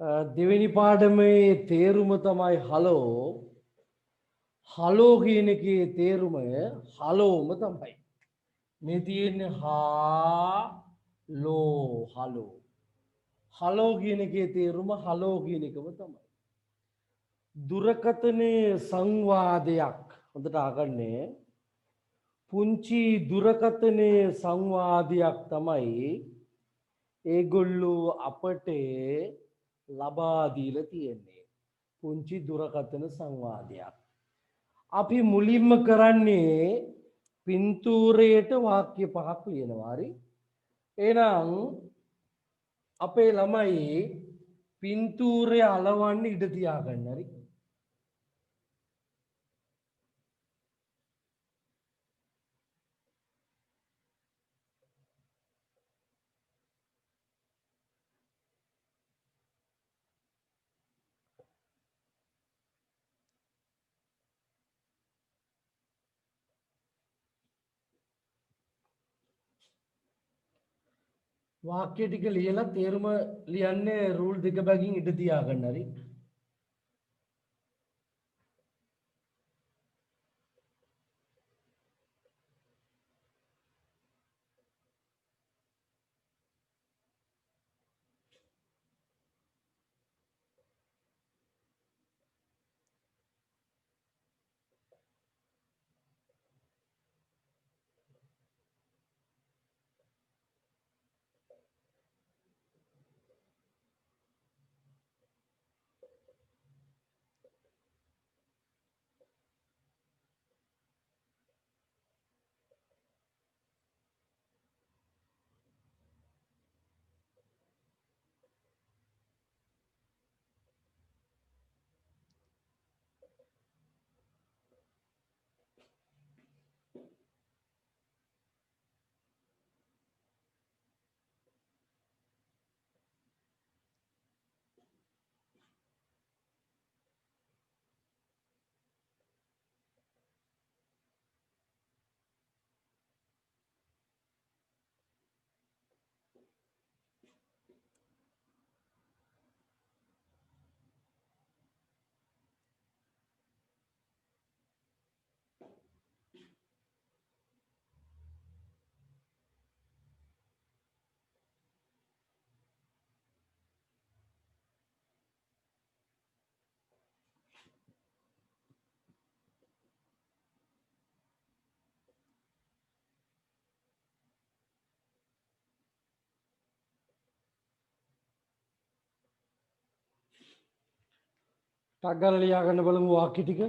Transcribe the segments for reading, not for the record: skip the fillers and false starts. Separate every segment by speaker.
Speaker 1: දෙවෙනි පාඩමේ තේරුම තමයි හලෝ. හලෝ කියන එකේ තේරුම හලෝම තමයි. මේ තියෙන්නේ හා ලෝ හලෝ. හලෝ කියන එකේ තේරුම හලෝ කියන එකම තමයි. දුරකථනයේ සංවාදයක් හොඳට අහගන්නේ. පුංචි දුරකථනයේ සංවාදයක් තමයි ඒගොල්ලෝ අපට ලබා දීලා තියෙන්නේ. පුංචි දුරකථන සංවාදයක්. අපි මුලින්ම කරන්නේ පින්තූරයට වාක්‍ය පහක් ලියනවා. හරි. එහෙනම් අපේ ළමයි පින්තූරය අලවන්න ඉඩ තියාගන්න. හරි. වාක්‍ය ටික ලියලා තේරුම ලියන්නේ රූල් දෙක බැගින් ඉඩ තියාගන්න. හරි. ටක් ගාලා ලියා ගන්න බලමු වාක්‍ය ටික.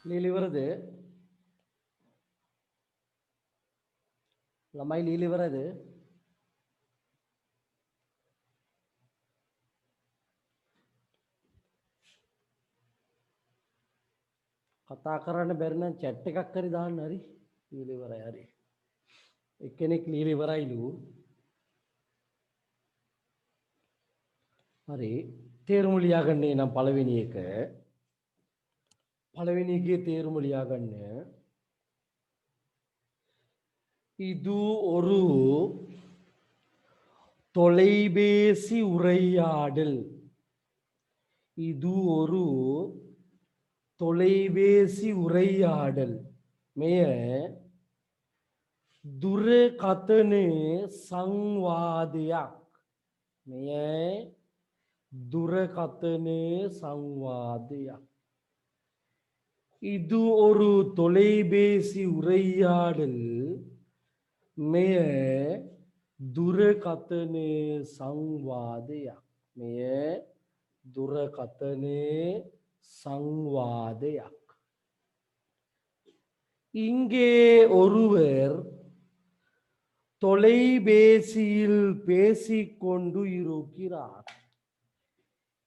Speaker 1: ලීලිවරද ළමයි ලීලිවරද කතා කරන්න බැරි නම් chat එකක් හරි දාන්න හරි ලීලිවරයි හරි එක්කෙනෙක් ලීලිවරයිලු හරි තේරුම ලියාගන්නේ නම් පළවෙනි එක පළවෙනි එකේ තේරුම ලියාගන්න இது ஒரு தொலைபேசி உரையாடல் இது ஒரு தொலைபேசி உரையாடல் මෙය දුරකථන සංවාදයක් මෙය දුරකථන සංවාදයක් இது ஒரு தொலைபேசி உரையாடல் මෙය දුරකථන සංවාදයක් මෙය දුරකථන සංවාදයක් இங்கே ஒருவர் தொலைபேசியில் பேசிக்கொண்டு இருக்கிறார்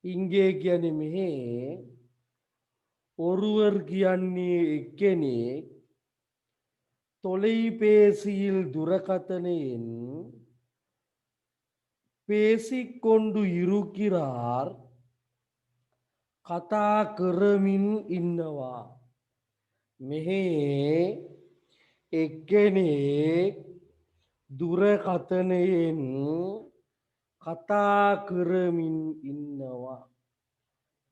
Speaker 1: இங்கே කියන්නේ මෙහි ஒருவர் කියන්නේ එක්කෙනෙක් தொலைபேசியில் දුරකථනයෙන් பேசிக்கொண்டு இருக்கிறார் කතා කරමින් ඉන්නවා මෙහි එක්කෙනෙක් දුරකථනයෙන් කතා කරමින් ඉන්නවා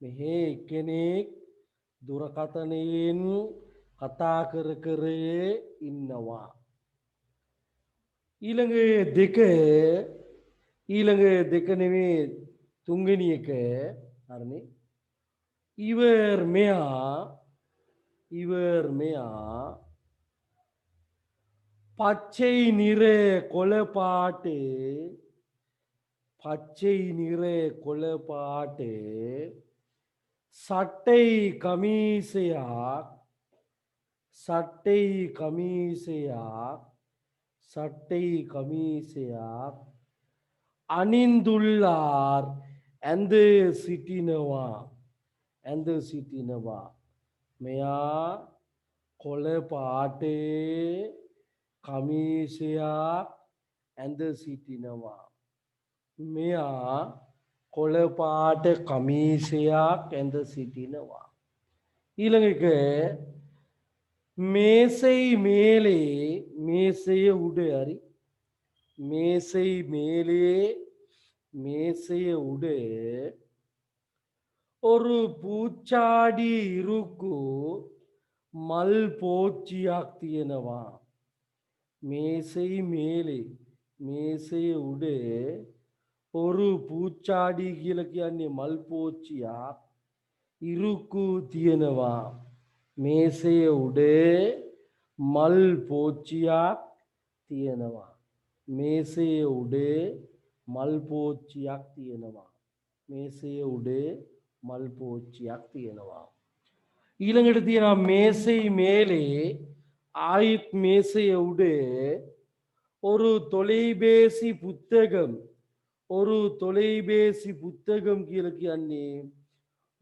Speaker 1: මෙහි එක්කෙනෙක් දුරකථනයෙන් කතා කර කර ඉන්නවා ඊළඟ දෙක නෙමේ තුන්වෙනි එක හරිනේ இவர் මෙයා பச்சை நிற கொலப்பாட்டு பச்சை நிற கொலப்பாட்டு சட்டை கமீசையாக் அணிந்துள்ளார் ඇඳ සිටිනවා මෙයා කොළ පාටේ කමීසයක් ඇඳ සිටිනවා මෙයා කොළ පාට කමීසයක් ඇඳ සිටිනවා ඊළඟ එක මේසை மேலே මේසය උඩ හරි මේසை மேலே මේසය උඩ ஒரு பூச்சாடி இருக்கு மல் போச்சிයක් තියෙනවා මේසை மேலே මේසය උඩ ஒரு பூச்சாடி කියලා කියන්නේ මල් පෝච්චියක් ඉරුකු තියෙනවා මේසය උඩ මල් පෝච්චියක් තියෙනවා මේසය උඩ මල් පෝච්චියක් තියෙනවා මේසය උඩ මල් පෝච්චියක් තියෙනවා ඊළඟට තියෙනවා මේසை மேலே ආයිත් මේසය උඩ ஒரு தொலைபேசி புத்தகம் කියලා කියන්නේ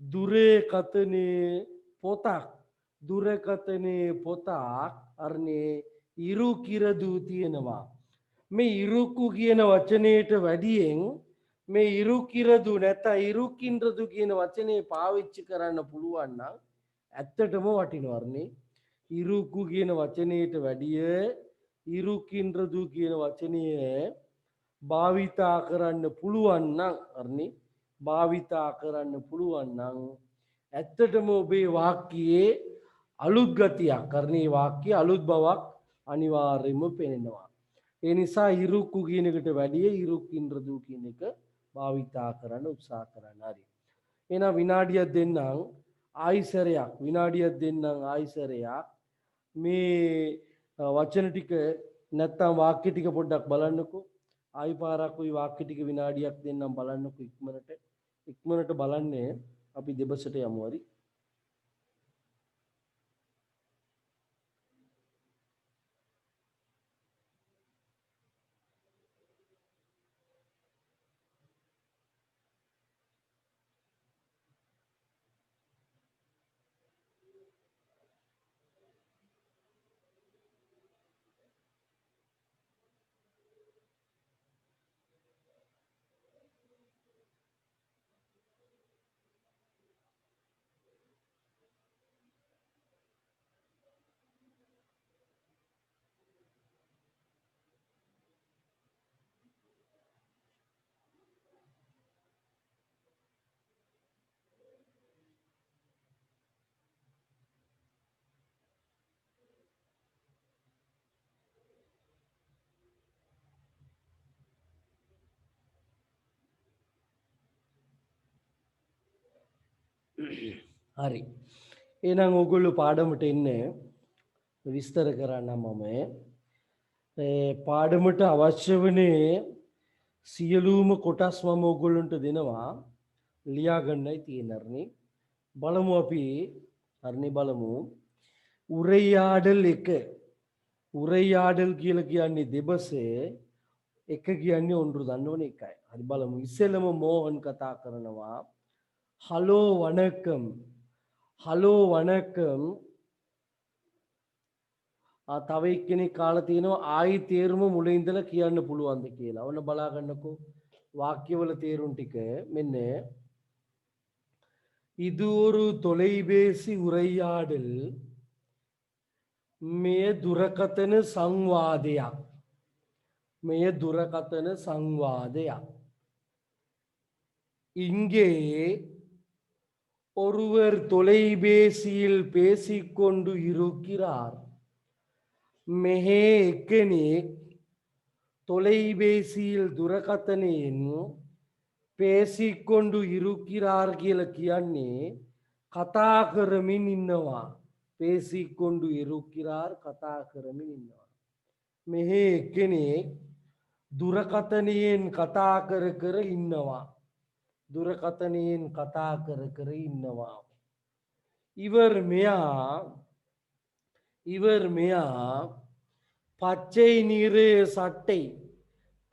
Speaker 1: දුරකථන පොතක් අරනේ ඉරු කිරදු තියෙනවා මේ ඉරුකු කියන වචනයට වැඩියෙන් මේ ඉරු කිරදු නැත්නම් ඉරුකින්රදු කියන වචනේ පාවිච්චි කරන්න පුළුවන් නම් ඇත්තටම වටිනවර්නේ ඉරුකු කියන වචනයට වැඩිය ඉරුකින්රදු කියන වචනය භාවිතා කරන්න පුළුවන් නම් අරනේ භාවිතා කරන්න පුළුවන් නම් ඇත්තටම ඔබේ වාක්‍යයේ අලුත් ගතියක් කරන්නේ වාක්‍යයේ අලුත් බවක් අනිවාර්යයෙන්ම පෙනෙනවා ඒ නිසා ඉරුකු කියන එකට වැඩිය ඉරුකින්රදු කියන එක භාවිතා කරන්න උත්සාහ කරන්න හරි එහෙනම් විනාඩියක් දෙන්නම් ආයිසරයක් මේ වචන ටික නැත්තම් වාක්‍ය ටික පොඩ්ඩක් බලන්නකෝ ආයි පාරක් ওই වාක්‍ය ටික විනාඩියක් දෙන්නම් බලන්නකෝ ඉක්මනට බලන්නේ අපි දෙබසට යමු හරි හරි. එහෙනම් ඕගොල්ලෝ පාඩමට එන්න විස්තර කරන්න මම. පාඩමට අවශ්‍ය වනේ සියලුම කොටස් මම ඕගොල්ලන්ට දෙනවා. ලියා ගන්නයි තියෙන්නේ. බලමු අපි හරිනේ බලමු. උරයාඩල් 1. උරයාඩල් කියලා කියන්නේ දෙබසේ එක කියන්නේ ඔන්රු දන්නවනේ එකයි. හරි බලමු. ඉස්සෙල්ලම මෝහන් කතා කරනවා. හලෝ වණக்கம். හලෝ වණக்கம். තව එක්කෙනෙක් කාලා තියෙනවා ආයි තේරුම මුල ඉඳලා කියන්න පුළුවන්ද කියලා. ඔන්න බලා ගන්නකෝ. වාක්‍යවල තේරුම් ටික මෙන්න இது ஒரு தொலைபேசி உரையாடல் මෙය දුරකථන සංවාදයක්. මෙය දුරකථන සංවාදයක්. இங்கே ஒருவர் தொலைபேசியில் பேசிக்கொண்டு இருக்கிறார். මෙහෙ එක්කෙනෙක් தொலைபேசியில் දුරකථනයෙන් பேசிக்கொண்டு இருக்கிறார் කියලා කියන්නේ කතා කරමින් ඉන්නවා. பேசிக்கொண்டு இருக்கிறார் කතා කරමින් ඉන්නවා. මෙහෙ එක්කෙනෙක් දුරකථනයෙන් කතා කර කර ඉන්නවා. දුරකථනයෙන් කතා කර කර ඉන්නවා. இவர் මෙයා பச்சை நிற சட்டை.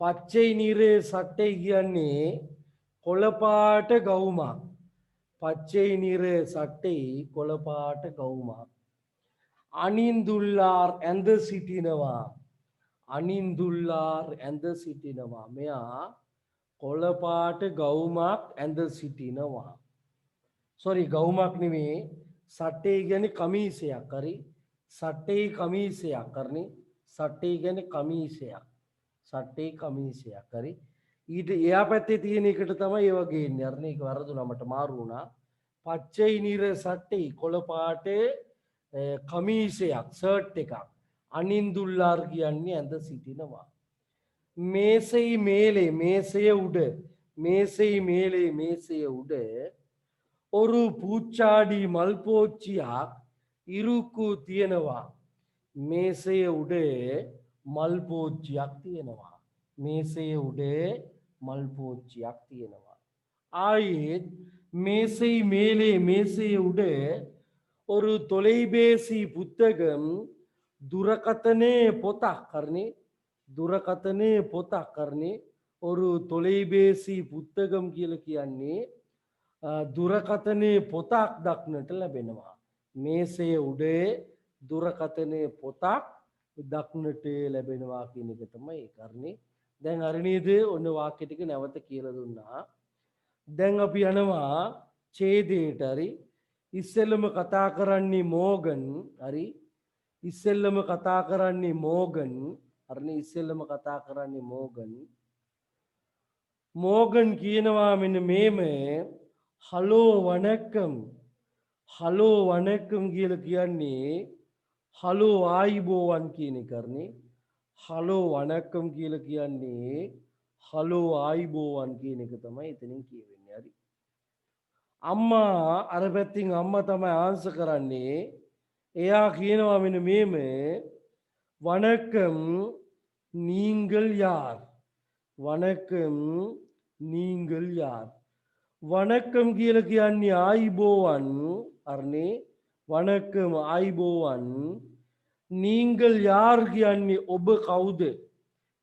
Speaker 1: பச்சை நிற சட்டை කියන්නේ කොළපාට ගවුමක්. பச்சை நிற சட்டை කොළපාට ගවුමක්. අනින්දුල්ලාර් ඇඳ සිටිනවා. අනින්දුල්ලාර් ඇඳ සිටිනවා. මෙයා කොළපාට ගවුමක් ඇඳ සිටිනවා. සෝරි ගවුමක් නෙමේ. සට්ටේ කියන්නේ කමීසයක්. හරි. සට්ටේ කමීසයක් කරන්නේ. සට්ටේ කියන්නේ කමීසයක්. සට්ටේ කමීසයක්. හරි. ඊට එයා පැත්තේ තියෙන එකට තමයි ඒ වගේ ඉන්නේ. අර මේක වරදුනා මට මාරු වුණා. පච්චයි නිර සට්ටේ කොළපාට කමීසයක් ෂර්ට් එකක්. අනින්දුල්ලාර් කියන්නේ ඇඳ සිටිනවා. මේසෙයි මේලේ මේසය උඩ මේසෙයි මේලේ මේසය උඩ ஒரு பூச்சாடி මල්පෝච්චියක් ඉරුක්කු තියෙනවා. මේසය උඩ මල්පෝච්චියක් තියෙනවා. මේසය උඩ මල්පෝච්චියක් තියෙනවා. ආයෙත් මේසෙයි මේලේ මේසය උඩ ஒரு தொலைபேசி புத்தகம் දුරකථනයේ පොතක් කරන්නේ. දුරකථනයේ පොතක් කරන්නේ. ஒரு தொலைபேசி புத்தகம் කියලා කියන්නේ දුරකථනයේ පොතක් දක්නට ලැබෙනවා. මේසය උඩ දුරකථනයේ පොතක් දක්නට ලැබෙනවා කියන එක තමයි කරන්නේ. දැන් හරිනේද? ඔන්න වාක්‍ය ටික නැවත කියලා දුන්නා. දැන් අපි යනවා ඡේදයට. හරි. ඉස්සෙල්ලම කතා කරන්නේ මෝගන්. හරි. ඉස්සෙල්ලම කතා කරන්නේ මෝගන්. හරිනේ. ඉස්සෙල්ලම කතා කරන්නේ මෝගන්. මෝගන් කියනවා මෙන්න මේම හලෝ වණක්කම්. හලෝ වණක්කම් කියලා කියන්නේ හලෝ ආයිබෝවන් කියන එක කරන්නේ. හලෝ වණක්කම් කියලා කියන්නේ හලෝ ආයිබෝවන් කියන එක තමයි එතනින් කියවෙන්නේ. හරි. අම්මා අර පැත්තෙන් අම්මා තමයි ආන්සර් කරන්නේ. එයා කියනවා මෙන්න මේම வணக்கம் நீங்கள் யார். வணக்கம் நீங்கள் யார். வணக்கம் කියලා කියන්නේ ආයිබෝවන්. අරනේ වණක්කම ආයිබෝවන්. நீங்கள் யார் කියන්නේ ඔබ කවුද.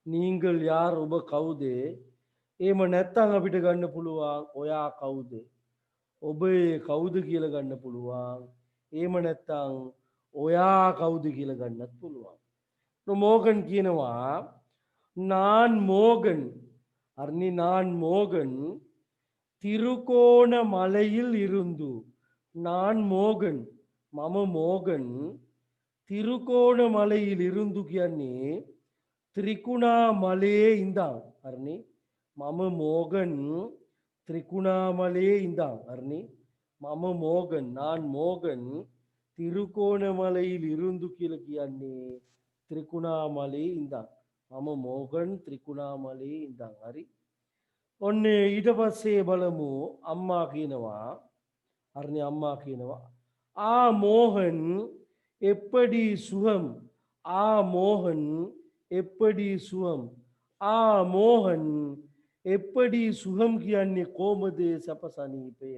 Speaker 1: நீங்கள் யார் ඔබ කවුද. එහෙම නැත්නම් අපිට ගන්න පුළුවන් ඔයා කවුද. ඔබ කවුද කියලා ගන්න පුළුවන්. එහෙම නැත්නම් ඔයා කවුද කියලා ගන්නත් පුළුවන්. මෝගන් කියනවා நான் மோகன். අරනේ நான் மோகன் திருகோணமலையில் இருந்து. நான் மோகன் මම මෝගන් තිරුකෝණමලയിൽ ඉරුන්දු කියන්නේ ත්‍රිකුණාමලයේ ඉඳන්. හරිනේ. මම මෝගන් ත්‍රිකුණාමලයේ ඉඳන්. හරිනේ. මම මෝගන් நான் மோகன் තිරුකෝණමලயில் ඉරුන්දු කියලා කියන්නේ ත්‍රිකුණාමලයේ ඉඳන්. මම මෝගන් ත්‍රිකුණාමලයේ ඉඳන්. හරි. ඔන්න ඊට පස්සේ බලමු අම්මා කියනවා අරනේ අම්මා කියනවා ආ මෝහන් එප්පඩි සුහම් ආ මෝහන් එප්පඩි සුහම් ආ මෝහන් එප්පඩි සුහම් කියන්නේ කොහොමද සැපසනීපය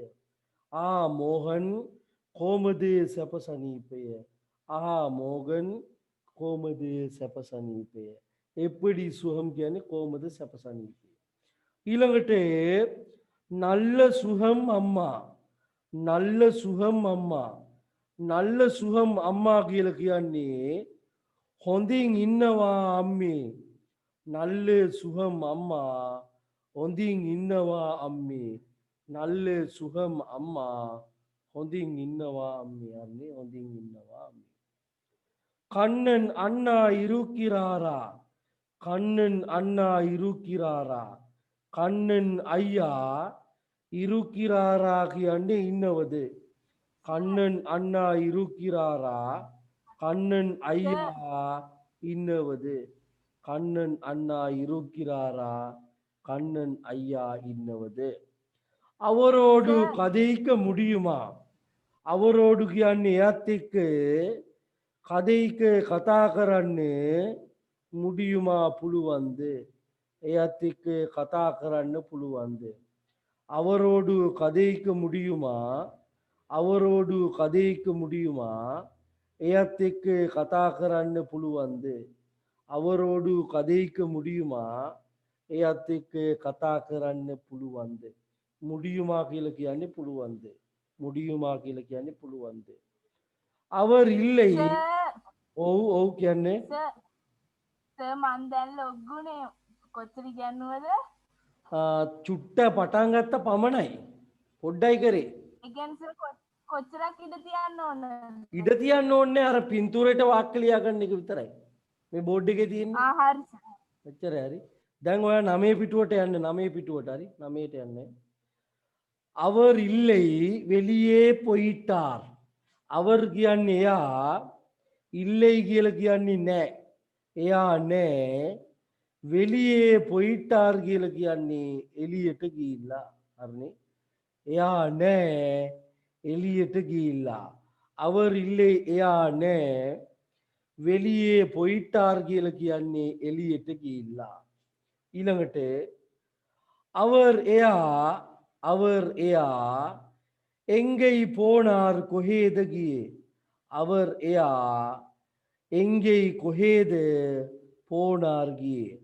Speaker 1: ආ මෝහන් කොහොමද සැපසනීපය ආ මෝගන් කොහොමද සැපසනීපය එප්පඩි සුහම් කියන්නේ කොහොමද සැපසනීපය ඊළඟට නල්ල සුහම් අම්මා නල්ල සුහම් අම්මා නල්ල සුහම් අම්මා කියලා කියන්නේ හොඳින් ඉන්නවා අම්මේ නල්ල සුහම් අම්මා හොඳින් ඉන්නවා අම්මේ නල්ල සුහම් අම්මා හොඳින් ඉන්නවා අම්මේ අම්මේ හොඳින් ඉන්නවා අම්මේ කන්නන් අන්නා ඉරුකිරාරා කන්නන් අන්නා ඉරුකිරාරා කන්නන් අයියා ඉරුකිරාරා කියන්නේ ඉන්නවද කන්නන් අන්නා ඉරුකිරාරා කන්නන් අයියා ඉන්නවද කන්නන් අන්නා ඉරුකිරාරා கண்ணன் ஐயா இன்னவது அவரோடு கதைக்க முடியுமா அவரோடு කියන්නේ එයත් එක්ක කதைක කතා කරන්න முடியுமா පුළුවන්ද එයත් එක්ක කතා කරන්න පුළුවන්ද அவரோடு கதைக்க முடியுமா அவரோடு கதைக்க முடியுமா එයත් එක්ක කතා කරන්න පුළුවන්ද அவரோடு கதைக்க முடியுமா එයත් එක්ක කතා කරන්න පුළුවන්ද முடியுமா කියලා කියන්නේ පුළුවන්ද முடியுமா කියලා කියන්නේ පුළුවන්ද அவர் இல்லை ඔව් ඔව් කියන්නේ
Speaker 2: සර් මන් දැන් ලොග්ගුනේ කොච්චර කියන්නවද
Speaker 1: චුට්ට පටන් ගත්ත පමණයි පොඩ්ඩයි කරේ
Speaker 2: ඒ කියන්නේ සර් කොච්චරක් ඉඩ තියන්න ඕනද
Speaker 1: ඉඩ තියන්න ඕනේ අර පින්තූරේට වාක්‍ය ලියා ගන්න එක විතරයි මේ බෝඩ් එකේ තියෙන්නේ
Speaker 2: හරි
Speaker 1: එච්චරයි හරි දැන් ඔයා 9 පිටුවට යන්න 9 පිටුවට හරි 9ට යන්න அவர் இல்லை வெளியே போயிட்டார் அவர் කියන්නේ එයා இல்லை කියලා කියන්නේ නැහැ එයා නැහැ வெளியே போயிட்டார் කියලා කියන්නේ එළියට ගිහිල්ලා හරිනේ එයා නැහැ එළියට ගිහිල්ලා அவர் இல்லை එයා නැහැ வெளியே போயிட்டார் කියලා කියන්නේ එළියට ගිහිල්ලා ඊළඟට அவர் එයා எங்கே போனார் කොහෙද ගියේ அவர் එයා எங்கே කොහෙද போனார் ගියේ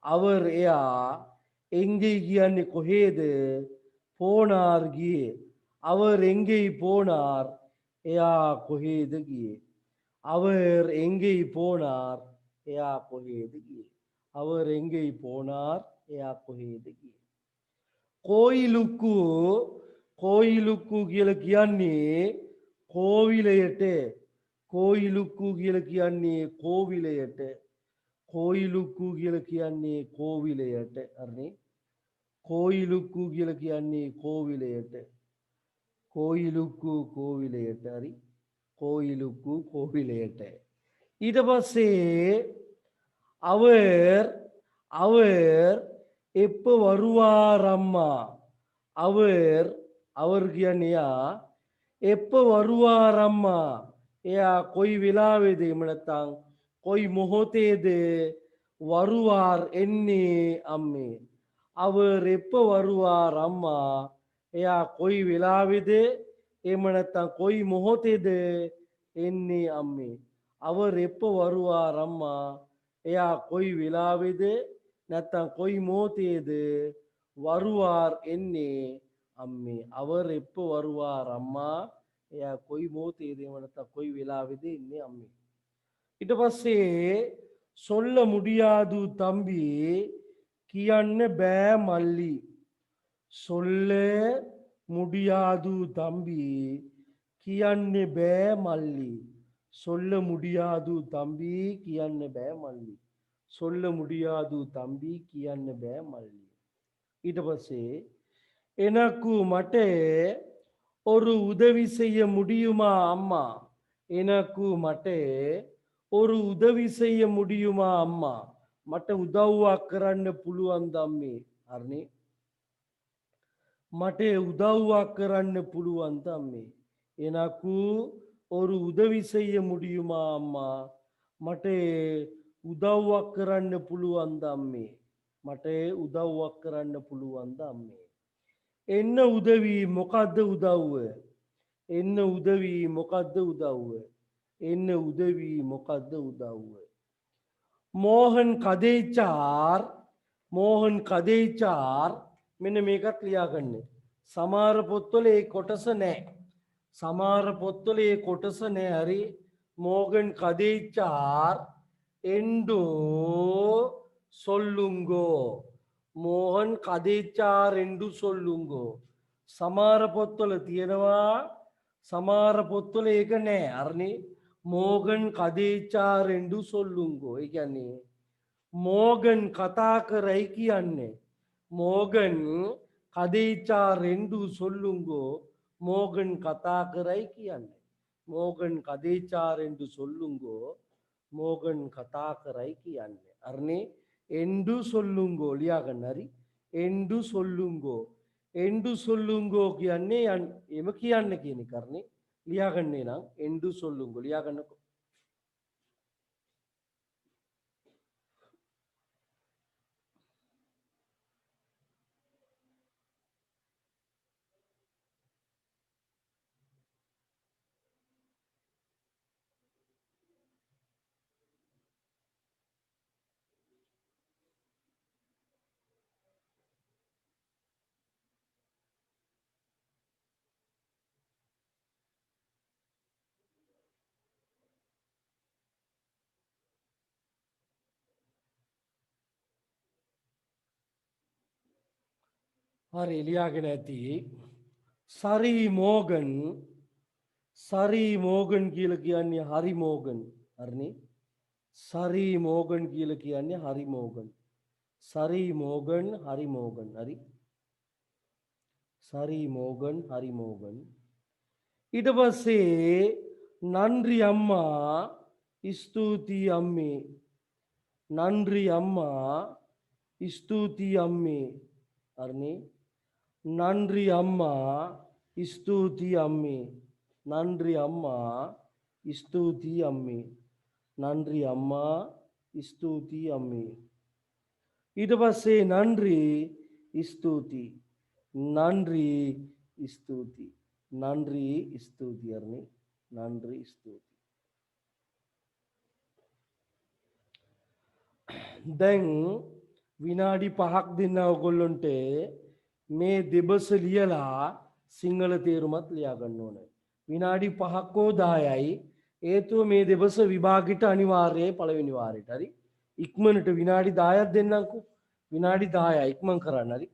Speaker 1: அவர் එයා எங்கே කියන්නේ කොහෙද போனார் ගියේ அவர் எங்கே போனார் එයා කොහෙද ගියේ அவர் எங்கே போனார் එයා කොහෙද ගියේ அவர் எங்கே போனார் එයා කොහෙද ගියේ கோயிலுக்கு கோயிலுக்கு කියලා කියන්නේ கோவிලයට கோயிலுக்கு කියලා කියන්නේ கோவிලයට கோயிலுக்கு කියලා කියන්නේ கோவிලයට හරිනේ கோயிலுக்கு කියලා කියන්නේ கோவிලයට கோயிலுக்கு கோவிලයට හරි கோயிலுக்கு கோவிலයට ඊට පස්සේ அவர் எப்ப வருவார் அம்மா அவர் කියන්නේ එයා எப்ப வருவார் அம்மா එයා කොයි වෙලාවේද එහෙම නැත්නම් කොයි මොහොතේද வருவார் එන්නේ අම්මේ அவர் எப்ப வருவார் அம்மா එයා කොයි වෙලාවේද එහෙම නැත්නම් කොයි මොහොතේද එන්නේ අම්මේ அவர் எப்ப வருவார் அம்மா එයා කොයි වෙලාවේද නැත්නම් කොයි මොහොතේද வருவார் එන්නේ අම්මේ அவர் எப்ப வருவார் அம்மா එයා කොයි මොහොතේද එහෙම නැත්නම් කොයි වෙලාවේද එන්නේ අම්මේ ඊට පස්සේ சொல்ல முடியாது தம்பி කියන්න බෑ මල්ලි சொல்ல முடியாது தம்பி කියන්න බෑ මල්ලි சொல்ல முடியாது தம்பி කියන්න බෑ மல்லி சொல்ல முடியாது தம்பி කියන්න බෑ மல்லி ඊට පස්සේ எனக்கு මට ஒரு உதவி செய்ய முடியுமா அம்மா எனக்கு මට ஒரு உதவி செய்ய முடியுமா அம்மா මට උදව්වක් කරන්න පුළුවන්ද අම්මේ හරිනේ මට උදව්වක් කරන්න පුළුවන් අම්මේ. எனக்கு ஒரு உதவி செய்ய முடியுமா அம்மா? මට උදව්වක් කරන්න පුළුවන් අම්මේ. මට උදව්වක් කරන්න පුළුවන් අම්මේ. එන්න උදවි මොකද්ද උදව්ව? එන්න උදවි මොකද්ද උදව්ව? එන්න උදවි මොකද්ද උදව්ව? මෝහන් කදේචාර් මෝහන් කදේචාර් මෙන්න මේකත් ලියාගන්න. සමහර පොත්වල ඒ කොටස නැහැ. සමහර පොත්වල ඒ කොටස නැහැ. හරි. මෝගන් කදේචාර් එන්ඩෝ සොල්ලුංගෝ. මෝහන් කදේචාර් එන්ඩු සොල්ලුංගෝ. සමහර පොත්වල තියෙනවා. සමහර පොත්වල ඒක නැහැ. හරිනේ. මෝගන් කදේචාර් එන්ඩු සොල්ලුංගෝ. ඒ කියන්නේ මෝගන් කතා කරයි කියන්නේ. මෝගන් කදේචා ரெண்டு சொல்லுங்கோ මෝගන් කතා කරයි කියන්නේ. මෝගන් කදේචා ரெண்டு சொல்லுங்கோ මෝගන් කතා කරයි කියන්නේ. අරනේ එන්ඩු சொல்லுங்கோ ලියාගන්න. හරි. එන්ඩු சொல்லுங்கோ එන්ඩු சொல்லுங்கோ කියන්නේ එම කියන්න කියන එක. අරනේ ලියාගන්නේ නම් එන්ඩු சொல்லுங்கோ ලියාගන්නකො. හරි ලියාගෙන ඇති. සරි මෝගන් සරි මෝගන් කියලා කියන්නේ හරි මෝගන්. හරිනේ. සරි මෝගන් කියලා කියන්නේ හරි මෝගන්. සරි මෝගන් හරි මෝගන්. හරි. සරි මෝගන් හරි මෝගන්. ඊට පස්සේ නන්රි අම්මා ස්තුතියි අම්මේ. නන්රි අම්මා ස්තුතියි අම්මේ. හරිනේ. நன்றி அம்மா ஸ்தூதி அம்மி. நன்றி அம்மா ஸ்தூதி அம்மி. நன்றி அம்மா ஸ்தூதி அம்மி. ඊට පස්සේ நன்றி ස්තුති. நன்றி ස්තුති. நன்றி ස්තුති අරනේ. நன்றி ස්තුති. දැන් විනාඩි 5ක් දෙන්න ඔයගොල්ලන්ට මේ දෙබස ලියලා සිංහල තේරුමත් ලියා ගන්න ඕනේ. විනාඩි 5ක් හෝ 10යි. හේතුව මේ දෙබස විභාගෙට අනිවාර්යයි පළවෙනි වාරෙට. හරි. ඉක්මනට විනාඩි 10ක් දෙන්නම්කෝ. විනාඩි 10යි ඉක්මන් කරන්න. හරි.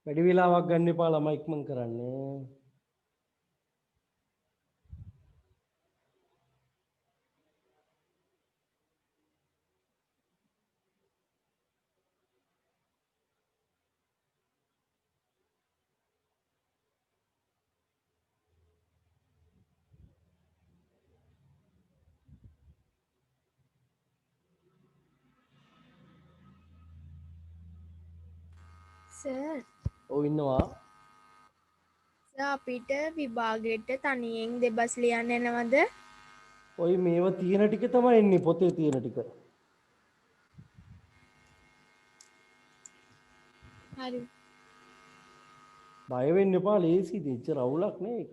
Speaker 1: වැඩි වෙලාවක් ගන්න එපා ළමයි ඉක්මන් කරන්න.
Speaker 3: සර්
Speaker 1: ඔව් ඉන්නවා.
Speaker 3: අපිට විභාගයට තනියෙන් දෙබස් ලියන්න එනවද?
Speaker 1: ඔය මේව තියෙන ටික තමයි එන්නේ පොතේ තියෙන ටික.
Speaker 3: හරි.
Speaker 1: බය වෙන්න එපා ලේසියි. එච්චර අවුලක් නෑ ඒක.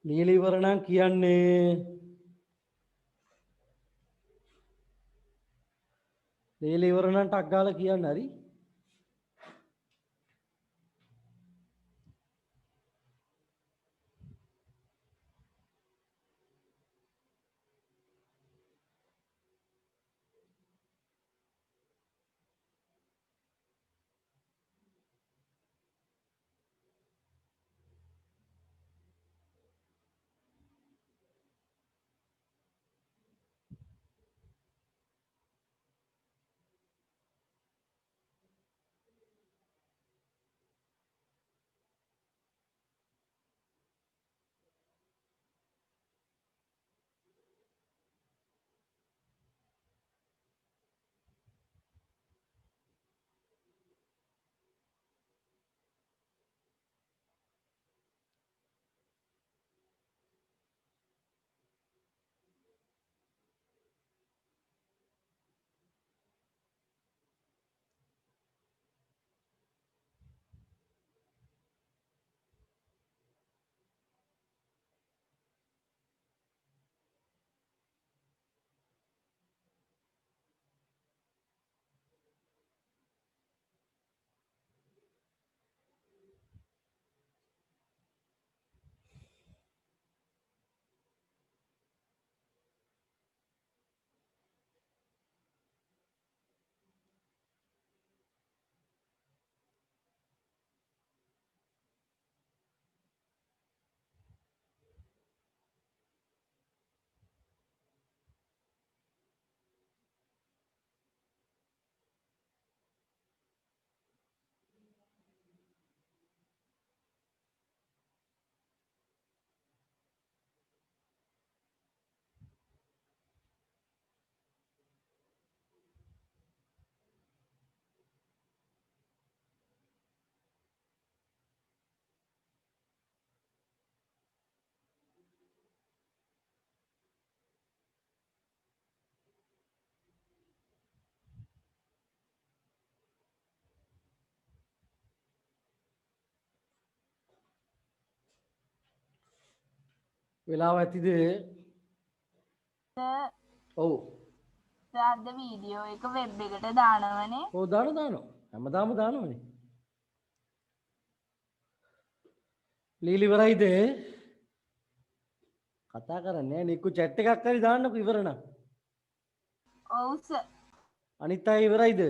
Speaker 1: ලියලා ඉවර නම් කියන්නේ. ලියලා ඉවර නම් ටක් ගාලා කියන්න හරි. වෙලාව ඇතිද?
Speaker 2: සර්
Speaker 1: ඔව්.
Speaker 2: සර් අද වීඩියෝ එක වෙබ් එකට දානවනේ.
Speaker 1: ඔව් දානවා. හැමදාම දානවනේ. ලීලි ඉවරයිද? කතා කරන්නේ නැහැ. නිකු chat එකක් හරි දාන්නකෝ ඉවර නම්.
Speaker 2: ඔව් සර්.
Speaker 1: අනිත් අය ඉවරයිද?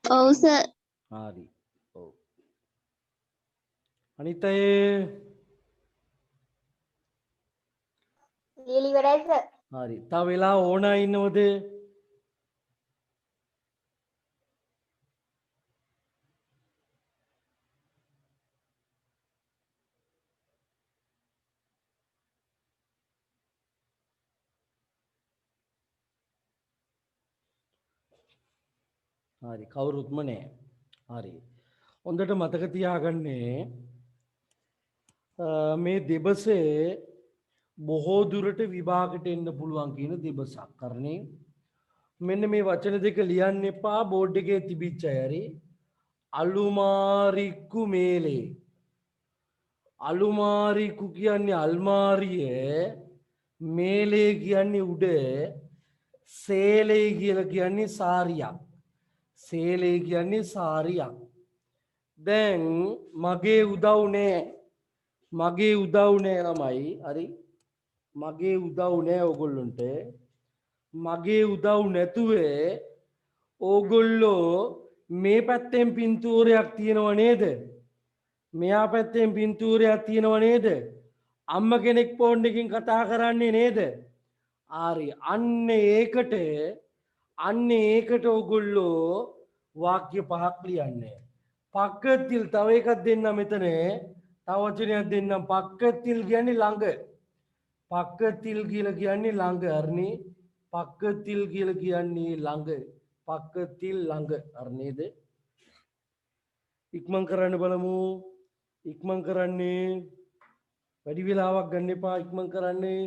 Speaker 4: ඔව් සර්.
Speaker 1: හරි. ඔව්. අනිත් අය
Speaker 4: ලියලි ඉවරයි සර්.
Speaker 1: හරි. තව වෙලා ඕනා ඉන්නවද? හරි. කවුරුත්ම නැහැ. හරි. හොඳට මතක තියාගන්නේ මේ දෙබසේ බොහෝ දුරට විභාගයට එන්න පුළුවන් කියන දෙබසක් කරන්නේ. මෙන්න මේ වචන දෙක ලියන්න එපා බෝඩ් එකේ තිබිච්ච අය හරි. අලුමාරික්කු මේලේ. අලුමාරික්කු කියන්නේ අල්මාරිය, මේලේ කියන්නේ උඩ, සේලේ කියලා කියන්නේ සාරියක්. සේලේ කියන්නේ සාරියක්. දැන් මගේ උදව් නෑ. මගේ උදව් නෑ ළමයි. හරි. මගේ උදව් නෑ ඕගොල්ලන්ට. මගේ උදව් නැතුව ඕගොල්ලෝ මේ පැත්තෙන් පින්තූරයක් තියෙනව නේද? මෙයා පැත්තෙන් පින්තූරයක් තියෙනව නේද? අම්ම කෙනෙක් ෆෝන් එකකින් කතා කරන්නේ නේද? හරි. අන්න ඒකට ඕගොල්ලෝ වාක්‍ය පහක් ලියන්නේ. පක්කතිල් තව එකක් දෙන්න මෙතන. තව වචනයක් දෙන්නම්. පක්කතිල් කියන්නේ ළඟ. පක්කතිල් කියලා කියන්නේ ළඟ. හරිනේ. පක්කතිල් කියලා කියන්නේ ළඟ. පක්කතිල් ළඟ. හරි නේද? ඉක්මන් කරන්න බලමු. ඉක්මන් කරන්නේ. වැඩි වෙලාවක් ගන්න එපා. ඉක්මන් කරන්නේ.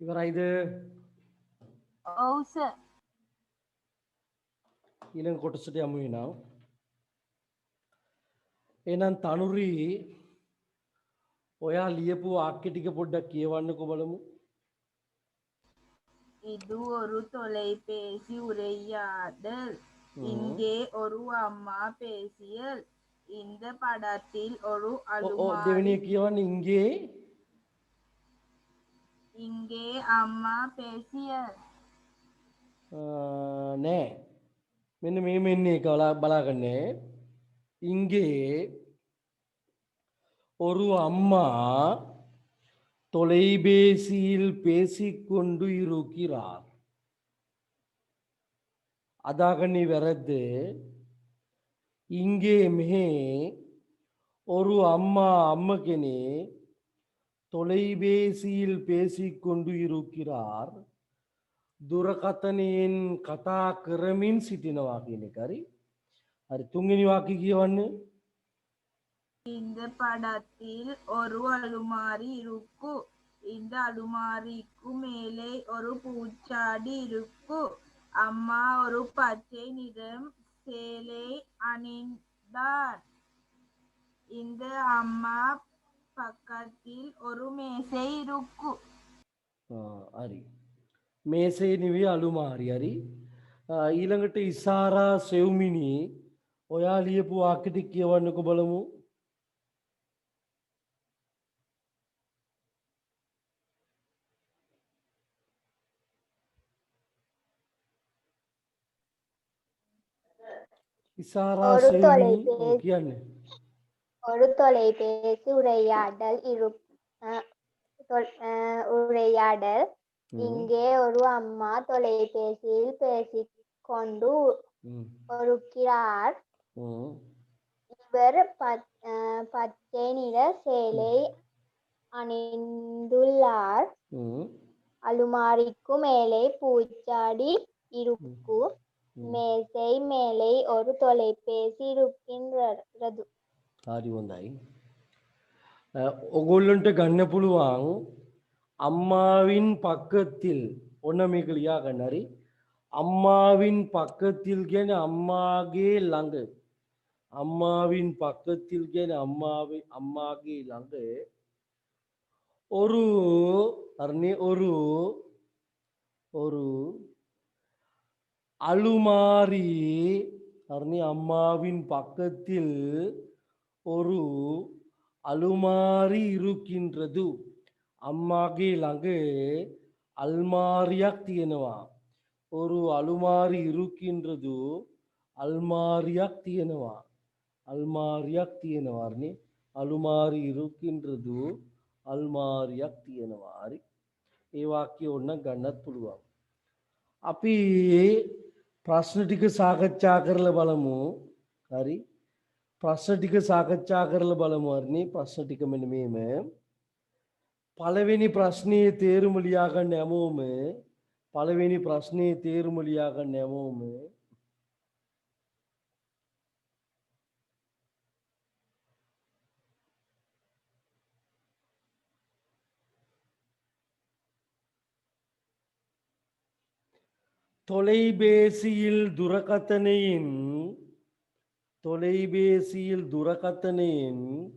Speaker 1: ඉවරයිද?
Speaker 2: ඔව් සර්.
Speaker 1: ඊළඟ කොටසට යමු වෙනවා. එහෙනම් තනුරි ඔයා ලියපු වාක්‍ය ටික පොඩ්ඩක් කියවන්නකෝ බලමු.
Speaker 2: இது ஒரு தொலைபேசி உரையாடல். இங்கே ஒரு அம்மா பேசியல். இந்த படத்தில் ஒரு அலுமாரி.
Speaker 1: දෙවෙනි කියවන්නේ ඉංගේ
Speaker 2: இங்கே அம்மா பேசியல்.
Speaker 1: නෑ. මෙන්න මේ මෙන්නේ එක බලාගන්නේ. இங்கே ஒரு அம்மா தொலைபேசியில் பேசிக்கொண்டு இருக்கிறார். අදාගන්නේ වැරද්ද. ඉංගේ මෙහි ஒரு அம்மா අම්ම කෙනෙක් தொலைபேசியில் பேசிக்கொண்டு இருக்கிறார். දුරකථනයෙන් කතා කරමින් සිටිනවා කියන එක. හරි. තුන්වෙනි වාක්‍ය කියවන්නේ.
Speaker 2: இந்த படத்தில் ஒரு அலுமாரி இருக்கு. இந்த அலுமாரிக்கு மேலே ஒரு பூச்சாடி இருக்கு. அம்மா ஒரு பச்சை நிறம் சேலை அணிந்தார். இந்த அம்மா பக்கத்தில் ஒரு மேசை இருக்கு.
Speaker 1: හරි. මේසේ නෙවෙයි අලුමාරි. හරි. ඊළඟට ඉසාරා සෙව්මිනි ඔයා ලියපු වාක්‍ය ටික කියවන්නකෝ බලමු. ඉසාරා
Speaker 3: ஒரு
Speaker 1: සෙව්මිනි
Speaker 3: தொலைபேசி-
Speaker 1: කියන්නේ.
Speaker 3: ஒரு தொலைபேசி உரையாடல் உரையாடல். இங்கே ஒரு அம்மா தொலைபேசியில் பேசிக்கொண்டு இருக்கிறார். இவர் பச்சை நிற சேலை அணிந்துள்ளார். அலுமாரிக்கு மேலே பூச்சாடி இருக்கு. மேசை மேலே ஒரு தொலைபேசி இருக்கின்றது.
Speaker 1: හරි හොඳයි. ඔගොල්ලන්ට ගන්න පුළුවන් අම්මාවින් පක්කතිල් ඔන්න මේක ලියා ගන්න. හරි. අම්මාවින් පක්කතිල් කියන්නේ අම්මාගේ ළඟ. අම්මාවින් පක්කතිල් කියන්නේ අම්මාගේ ළඟ ஒரு හරිනේ ஒரு அலுமாரி හරිනේ අම්මාවින් பக்கத்தில் ஒரு அலுமாரி இருக்கின்றது. අම්මාගේ ළඟ අල්මාරියක් තියෙනවා. ஒரு அலுமாரி இருக்கின்றது. අල්මාරියක් තියෙනවා. අල්මාරියක් තියෙනවා. හරිනේ. අලුමාරි இருக்கின்றது. අල්මාරියක් තියෙනවා. හරි. ඒ වාක්‍ය ඕන ගන්නත් පුළුවන්. අපි ප්‍රශ්න ටික සාකච්ඡා කරලා බලමු. හරි. ප්‍රශ්න ටික සාකච්ඡා කරලා බලමු. හරිනේ. ප්‍රශ්න ටික මෙන්න මේම. පළවෙනි ප්‍රශ්නේ තේරුම ලියා ගන්න හැමෝම. පළවෙනි ප්‍රශ්නේ තේරුම ලියා ගන්න හැමෝම. தொலைபேசியில் துரகத்தனையின்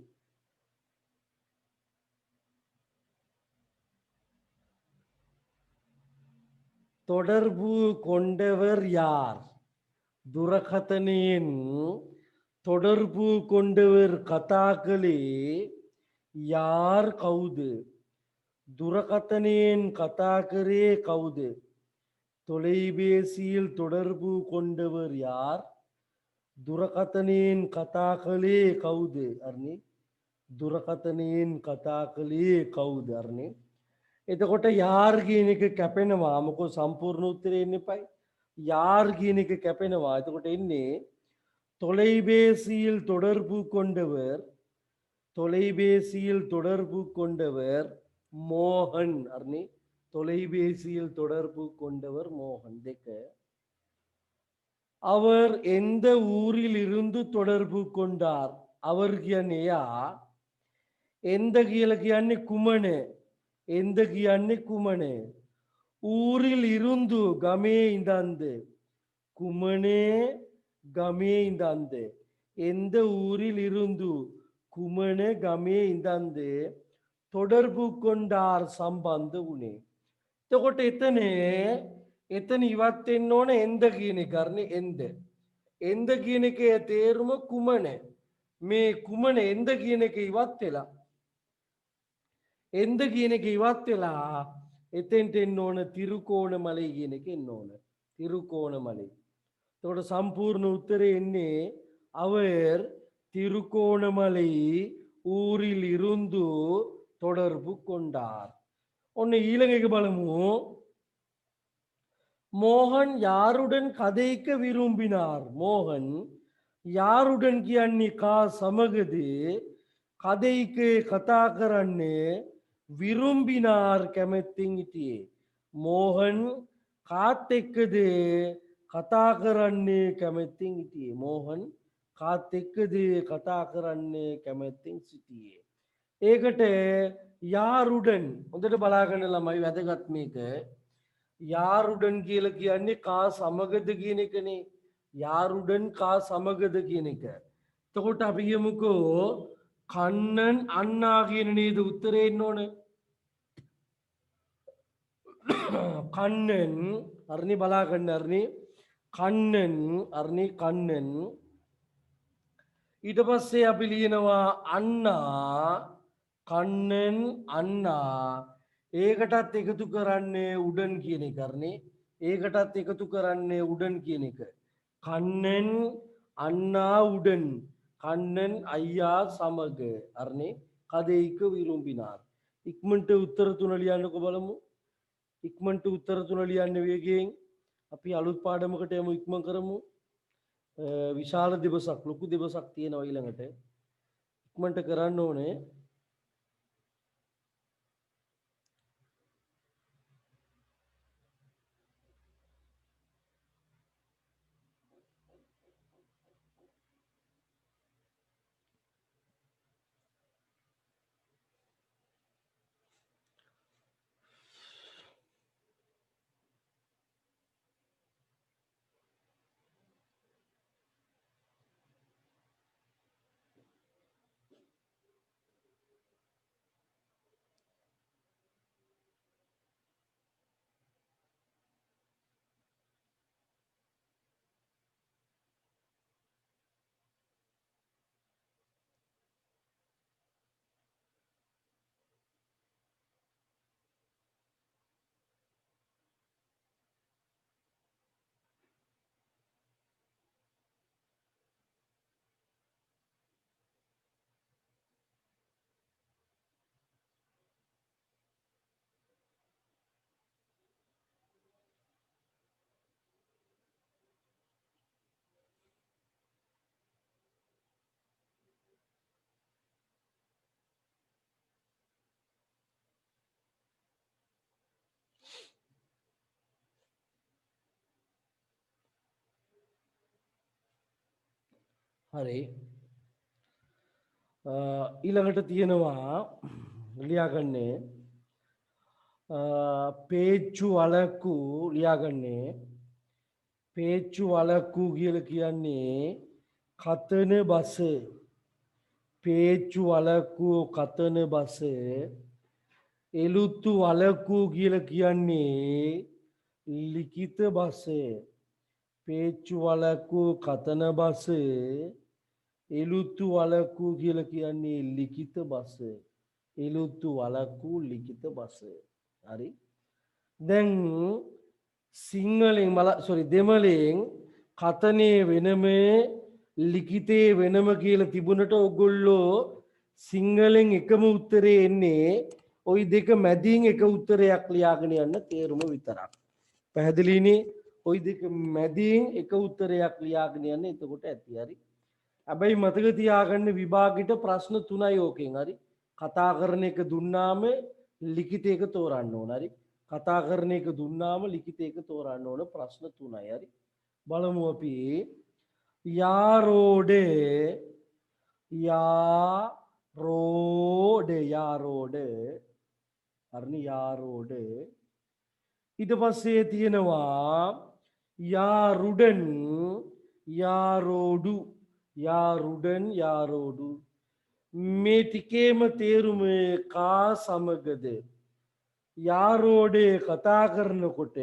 Speaker 1: தொடர்பு கொண்டவர் யார்? துரகத்தனையின் தொடர்பு கொண்டவர் கதாக்களே யார் கவுது? දුරකථනයෙන් කතා කරේ කවුද? தொலைபேசியில் தொடர்பு கொண்டவர் யார்? දුරකථනයෙන් කතා කළේ කවුද? අරනේ. දුරකථනයෙන් කතා කළේ කවුද? අරනේ. එතකොට යාර් කියන එක කැපෙනවා. මොකෝ සම්පූර්ණ උත්තරේ එන්න එපයි. යාර් කියන එක කැපෙනවා. එතකොට එන්නේ தொலைபேசியில் தொடர்பு கொண்டவர் மோகன். அர்னி தொலைபேசியில் தொடர்பு கொண்டவர் மோகன். දෙක அவர் எந்த ஊரில் இருந்து தொடர்பு கொண்டார்? அவர் කියන්නේ එයා. එන්ද කියලා කියන්නේ කුමන? එන්ද කියන්නේ කුමනේ. ඌරිල් ඉරුන්දු ගමේ ඉඳන්ද. කුමනේ ගමේ ඉඳන්ද. එන්ද ඌරිල් ඉරුන්දු කුමන ගමේ ඉඳන්ද තොඩර්පු කොණ්ඩාර් සම්බන්ධ වුණේ. එතකොට එතන ඉවත් වෙන්න ඕන එන්ද කියන එක කරන්නේ එන්ද. එන්ද කියන එකේ තේරුම කුමන. මේ කුමන එන්ද කියන එක ඉවත් වෙලා එන්ද කියන එක ඉවත් වෙලා එතෙන්ට එන්න ඕන තිරුකෝණමලයි කියන එක එන්න ඕන. තිරුකෝණමලයි. එතකොට සම්පූර්ණ උත්තරේ එන්නේ அவர் තිරුකෝණමලයි ஊரில் இருந்து தொடர்பு கொண்டார். ඔන්න ඊළඟ එක බලමු. மோகன் யாருடன் கதைக்க விரும்பினார். மோகன் யாருடன் කියන්නේ කා සමගද කதைක කතා කරන්න විරුම්බිනාර් කැමැත්තෙන් හිටියේ. මෝහන් කාත් එක්කද කතා කරන්නේ කැමැත්තෙන් හිටියේ. මෝහන් කාත් එක්කද කතා කරන්නේ කැමැත්තෙන් සිටියේ. ඒකට යාරුඩන් හොඳට බලාගන්න ළමයි වැදගත් මේක. යාරුඩන් කියලා කියන්නේ කා සමගද කියන එකනේ. යාරුඩන් කා සමගද කියන එක. එතකොට අපි කියමුකෝ කන්නන් අන්නා කියන නේද උත්තරේ එන්න ඕන. කන්නන් අර්ණි බලාගන්න අර්ණි කන්නන් අර්ණි කන්නන් ඊට පස්සේ අපි ලියනවා අන්නා කන්නන් අන්නා ඒකටත් එකතු කරන්නේ උඩන් කියන එක අර්ණි ඒකටත් එකතු කරන්නේ උඩන් කියන එක කන්නන් අන්නා උඩන් කන්නන් අයියා සමග අර්ණි කදේක විරුම්බිනාර්. ඉක්මනට උත්තර තුන ලියන්නකො බලමු. ඉක්මනට උත්තර තුන ලියන්න වේගයෙන් අපි අලුත් පාඩමකට යමු. ඉක්මන් කරමු. විශාල දිවසක් ලොකු දිවසක් තියෙනවා ඊළඟට. ඉක්මනට කරන්න ඕනේ. හරි. ඊළඟට තියෙනවා ලියාගන්නේ පේච්චු වලක්කු ලියාගන්නේ පේච්චු වලක්කු කියලා කියන්නේ කතන බස. පේච්චු වලක්කු කතන බස. එලුත්තු වලක්කු කියලා කියන්නේ ලිඛිත බස. පේච්චු වලක්කු කතන බස එලුත්තු වලක්කු කියලා කියන්නේ ලිඛිත බස. එලුත්තු වලක්කු ලිඛිත බස. හරි. දැන් සිංහලෙන් දෙමළෙන් කතනේ වෙනම ලිඛිතේ වෙනම කියලා තිබුණට ඔයගොල්ලෝ සිංහලෙන් එකම උත්තරේ එන්නේ ওই දෙක මැදින් එක උත්තරයක් ලියාගෙන යන්න තේරුම විතරක්. පැහැදිලිනේ? ওই දෙක මැදින් එක උත්තරයක් ලියාගෙන යන්න එතකොට ඇති. හරි. හැබැයි මතක තියාගන්න විභාගෙට ප්‍රශ්න 3යි ඕකෙන්. හරි. කතා කරන එක දුන්නාම ලිඛිත එක තෝරන්න ඕන. හරි. කතා කරන එක දුන්නාම ලිඛිත එක තෝරන්න ඕන. ප්‍රශ්න 3යි. හරි. බලමු අපි යාරෝඩ යාරෝඩ හරිනේ යාරෝඩ. ඊට පස්සේ තියෙනවා යාරුඩන් යාරෝඩු යාරුඩන් යාරෝඩු මේ ටිකේම තේරුම කා සමගද යාරෝඩේ කතා කරනකොට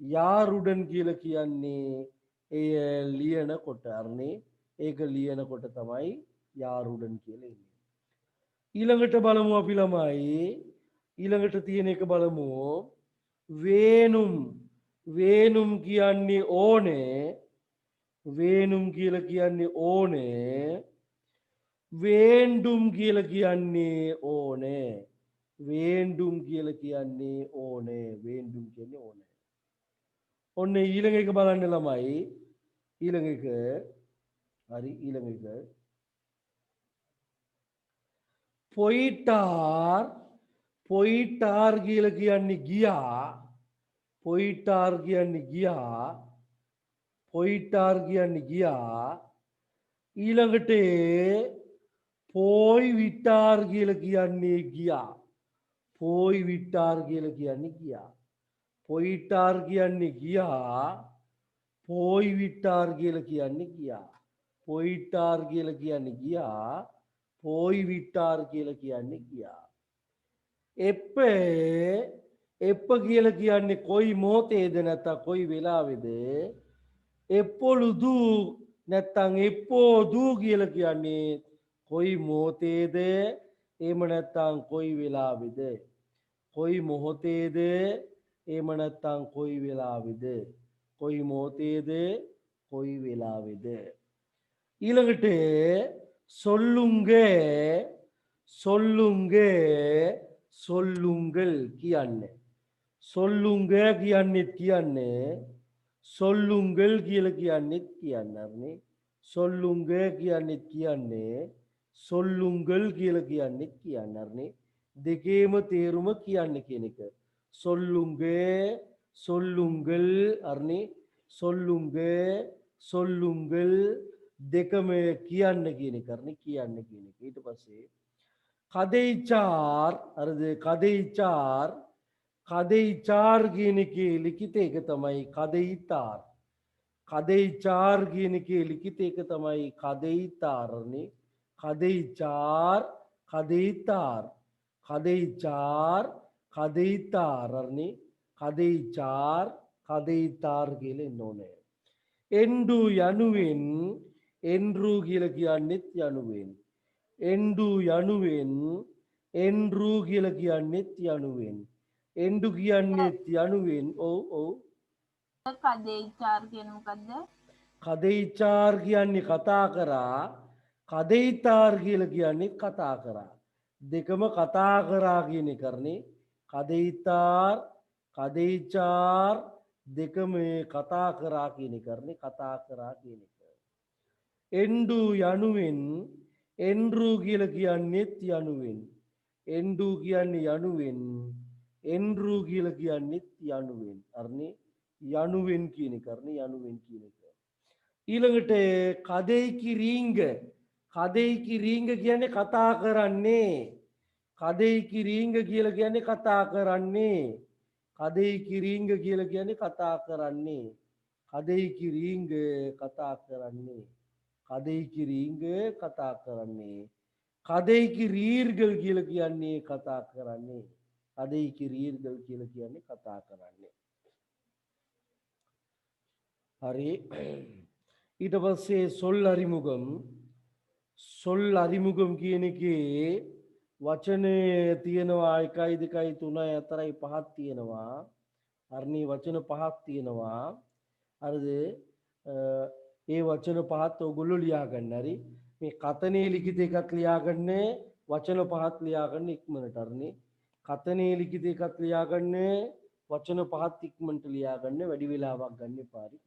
Speaker 1: යාරුඩන් කියලා කියන්නේ එය ලියනකොට අරනේ ඒක ලියනකොට තමයි යාරුඩන් කියලා එන්නේ. ඊළඟට බලමු අපි ළමයි ඊළඟට තියෙන එක බලමු වේනුම් වේනුම් කියන්නේ ඕනේ වේනුම් කියලා කියන්නේ ඕනේ වේන්ඩුම් කියලා කියන්නේ ඕනේ වේන්ඩුම් කියලා කියන්නේ ඕනේ වේන්ඩුම් කියන්නේ ඕනේ ඔන්න ඊළඟ එක බලන්න ළමයි ඊළඟ එක හරි ඊළඟ එක පොයිටාර් පොයිටාර් කියලා කියන්නේ ගියා පොයිටාර් කියන්නේ ගියා පොයිටාර් කියන්නේ ගියා ඊළඟට පෝයි විටාර් කියලා කියන්නේ ගියා පෝයි විටාර් කියලා කියන්නේ ගියා පොයිටාර් කියන්නේ ගියා පෝයි විටාර් කියලා කියන්නේ ගියා පොයිටාර් කියලා කියන්නේ ගියා පෝයි විටාර් කියලා කියන්නේ ගියා එප්ප එප්ප කියලා කියන්නේ කොයි මොහොතේද නැත්නම් කොයි වෙලාවේද එප්පොළුදු නැත්නම් එප්පෝදු කියලා කියන්නේ කොයි මොහොතේද එහෙම නැත්නම් කොයි වෙලාවේද කොයි මොහොතේද එහෙම නැත්නම් කොයි වෙලාවේද කොයි මොහොතේද කොයි වෙලාවේද ඊළඟට සොල්ලුංගේ සොල්ලුංගේ සොල්ලුංගල් කියන්නේ සොල්ලුංගේ කියන්නේ සොල්ලුංගල් කියලා කියන්නේ සොල්ලුංගේ කියන්නේ සොල්ලුංගල් කියලා කියන්නේ දෙකේම තේරුම කියන්නේ කියන එක සොල්ලුංගේ සොල්ලුංගල් අරනේ සොල්ලුංගේ සොල්ලුංගල් දෙකම කියන්න කියන එක අරනේ කියන්න කියන එක ඊට පස්සේ කදෙයිචාර් හරිද කදෙයිචාර් කදෙයිචාර් කියන එකේ ලිඛිත එක තමයි කදෙයිතාර් කදෙයිචාර් කියන එකේ ලිඛිත එක තමයි කදෙයිතාර්නේ කදෙයිචාර් කදෙයිතාර් කදෙයිචාර් කදෙයිතාර්නේ කදෙයිචාර් කදෙයිතාර් කියලා එන්න ඕනේ එන්ඩු යනුවෙන් එන්ඩ්රු කියලා කියන්නේත් යනුවෙන් එන්ඩු යනුවෙන් එන්ඩ්රු කියලා කියන්නේත් යනුවෙන් එන්ඩු කියන්නේත් යනුවෙන් ඔව් ඔව්
Speaker 2: කදේචාර් කියන මොකද්ද?
Speaker 1: කදෙයිචාර් කියන්නේ කතා කරා කදෙයිතාර් කියලා කියන්නේ කතා කරා දෙකම කතා කරා කියන කරන්නේ කදෙයිතාර් කදෙයිචාර් දෙකම කතා කරා කියන කරන්නේ කතා කරා කියන එක එන්ඩු යනුවෙන් එන්ඩ්රු කියලා කියන්නේත් යනුවෙන් එන්ඩු කියන්නේ යනුවෙන් එන්ඩ්රු කියලා කියන්නේත් යනුවෙන් අරනේ යනුවෙන් කියන එක අරනේ යනුවෙන් කියන එක ඊළඟට කදෙයිකි රීංග කියන්නේ කතා කරන්නේ කදෙයිකි රීංග කියලා කියන්නේ කතා කරන්නේ කදෙයිකි රීංග කියලා කියන්නේ කතා කරන්නේ කදෙයිකි රීංග කතා කරන්නේ කදෙයිකි රීංග කතා කරන්නේ කදෙයිකි රීර්ගල් කියලා කියන්නේ කතා කරන්නේ කදෙයිකි රීර්ගල් කියලා කියන්නේ කතා කරන්නේ හරි ඊට පස්සේ සොල් අරිමුගම් කියන එකේ වචනේ තියෙනවා 1 2 3 4 5ක් තියෙනවා හරිනේ වචන 5ක් තියෙනවා හරිද ඒ වචන පහත් ඔයගොල්ලෝ ලියා ගන්න හරි මේ කතනේ ලිඛිත එකක් ලියා ගන්න වචන පහක් ලියා ගන්න ඉක්මනට හරිනේ කතනේ ලිඛිත එකක් ලියා ගන්න වචන පහක් ඉක්මනට ලියා ගන්න වැඩි වෙලාවක් ගන්න එපා හරි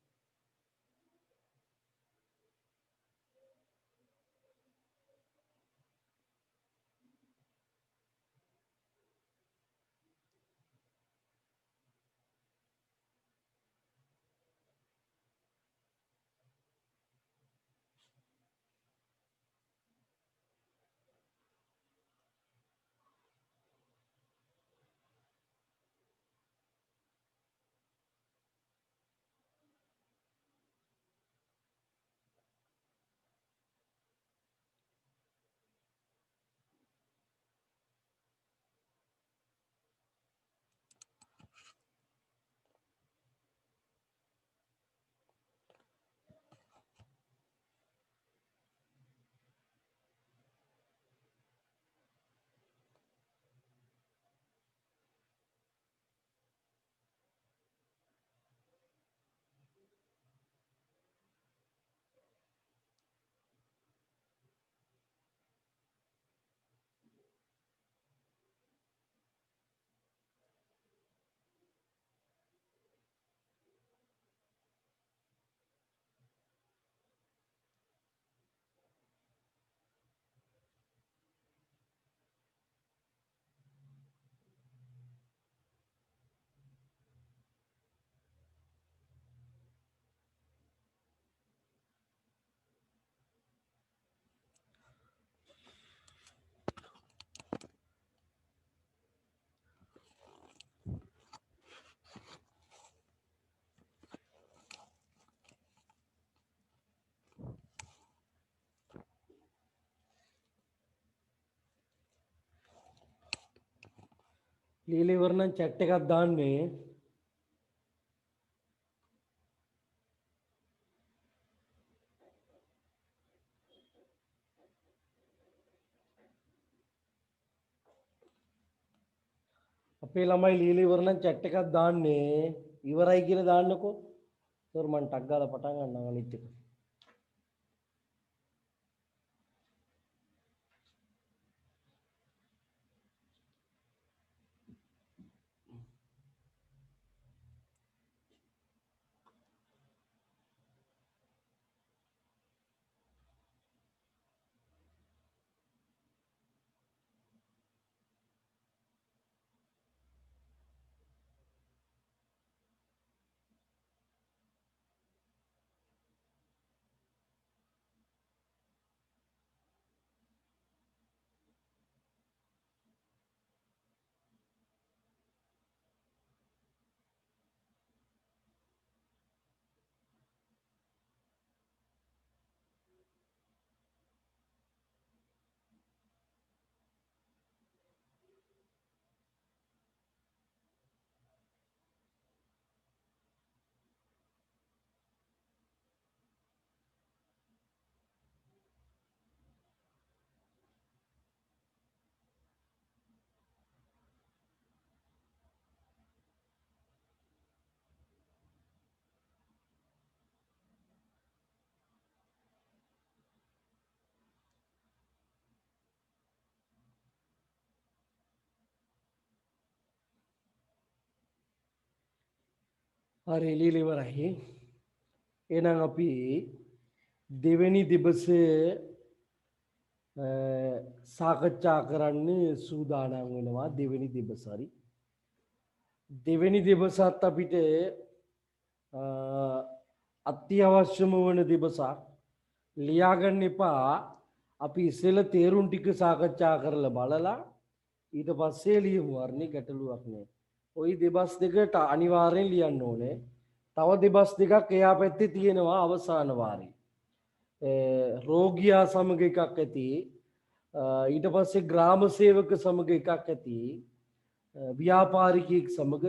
Speaker 1: ලියලා ඉවර නම් chat එකක් දාන්නේ. අපේ ළමයි ලියලා ඉවර නම් chat එකක් දාන්නේ. ඉවරයි කියලා දාන්නකෝ. සර් මම ටක් ගාලා පටන් ගන්නවා අනිත් එක. හරි ලියලා ඉවරයි. එහෙනම් අපි දෙවෙනි දිවසේ සාකච්ඡා කරන්න සූදානම් වෙනවා දෙවෙනි දිවස හරි. දෙවෙනි දිවසත් අපිට අත්‍යවශ්‍යම වන දිවසක්. ලියාගන්න එපා. අපි ඉස්සෙල්ලා තේරුම් ටික සාකච්ඡා කරලා බලලා ඊට පස්සේ ලියමු වර්ණේ ගැටලුවක් නෑ. ওই දෙබස් දෙකට අනිවාර්යෙන් ලියන්න ඕනේ. තව දෙබස් දෙකක් එයා පැත්තේ තියෙනවා අවසාන වාරේ. රෝගියා සමග එකක් ඇති. ඊට පස්සේ ග්‍රාම සේවක සමග එකක් ඇති. ව්‍යාපාරිකයෙක් සමග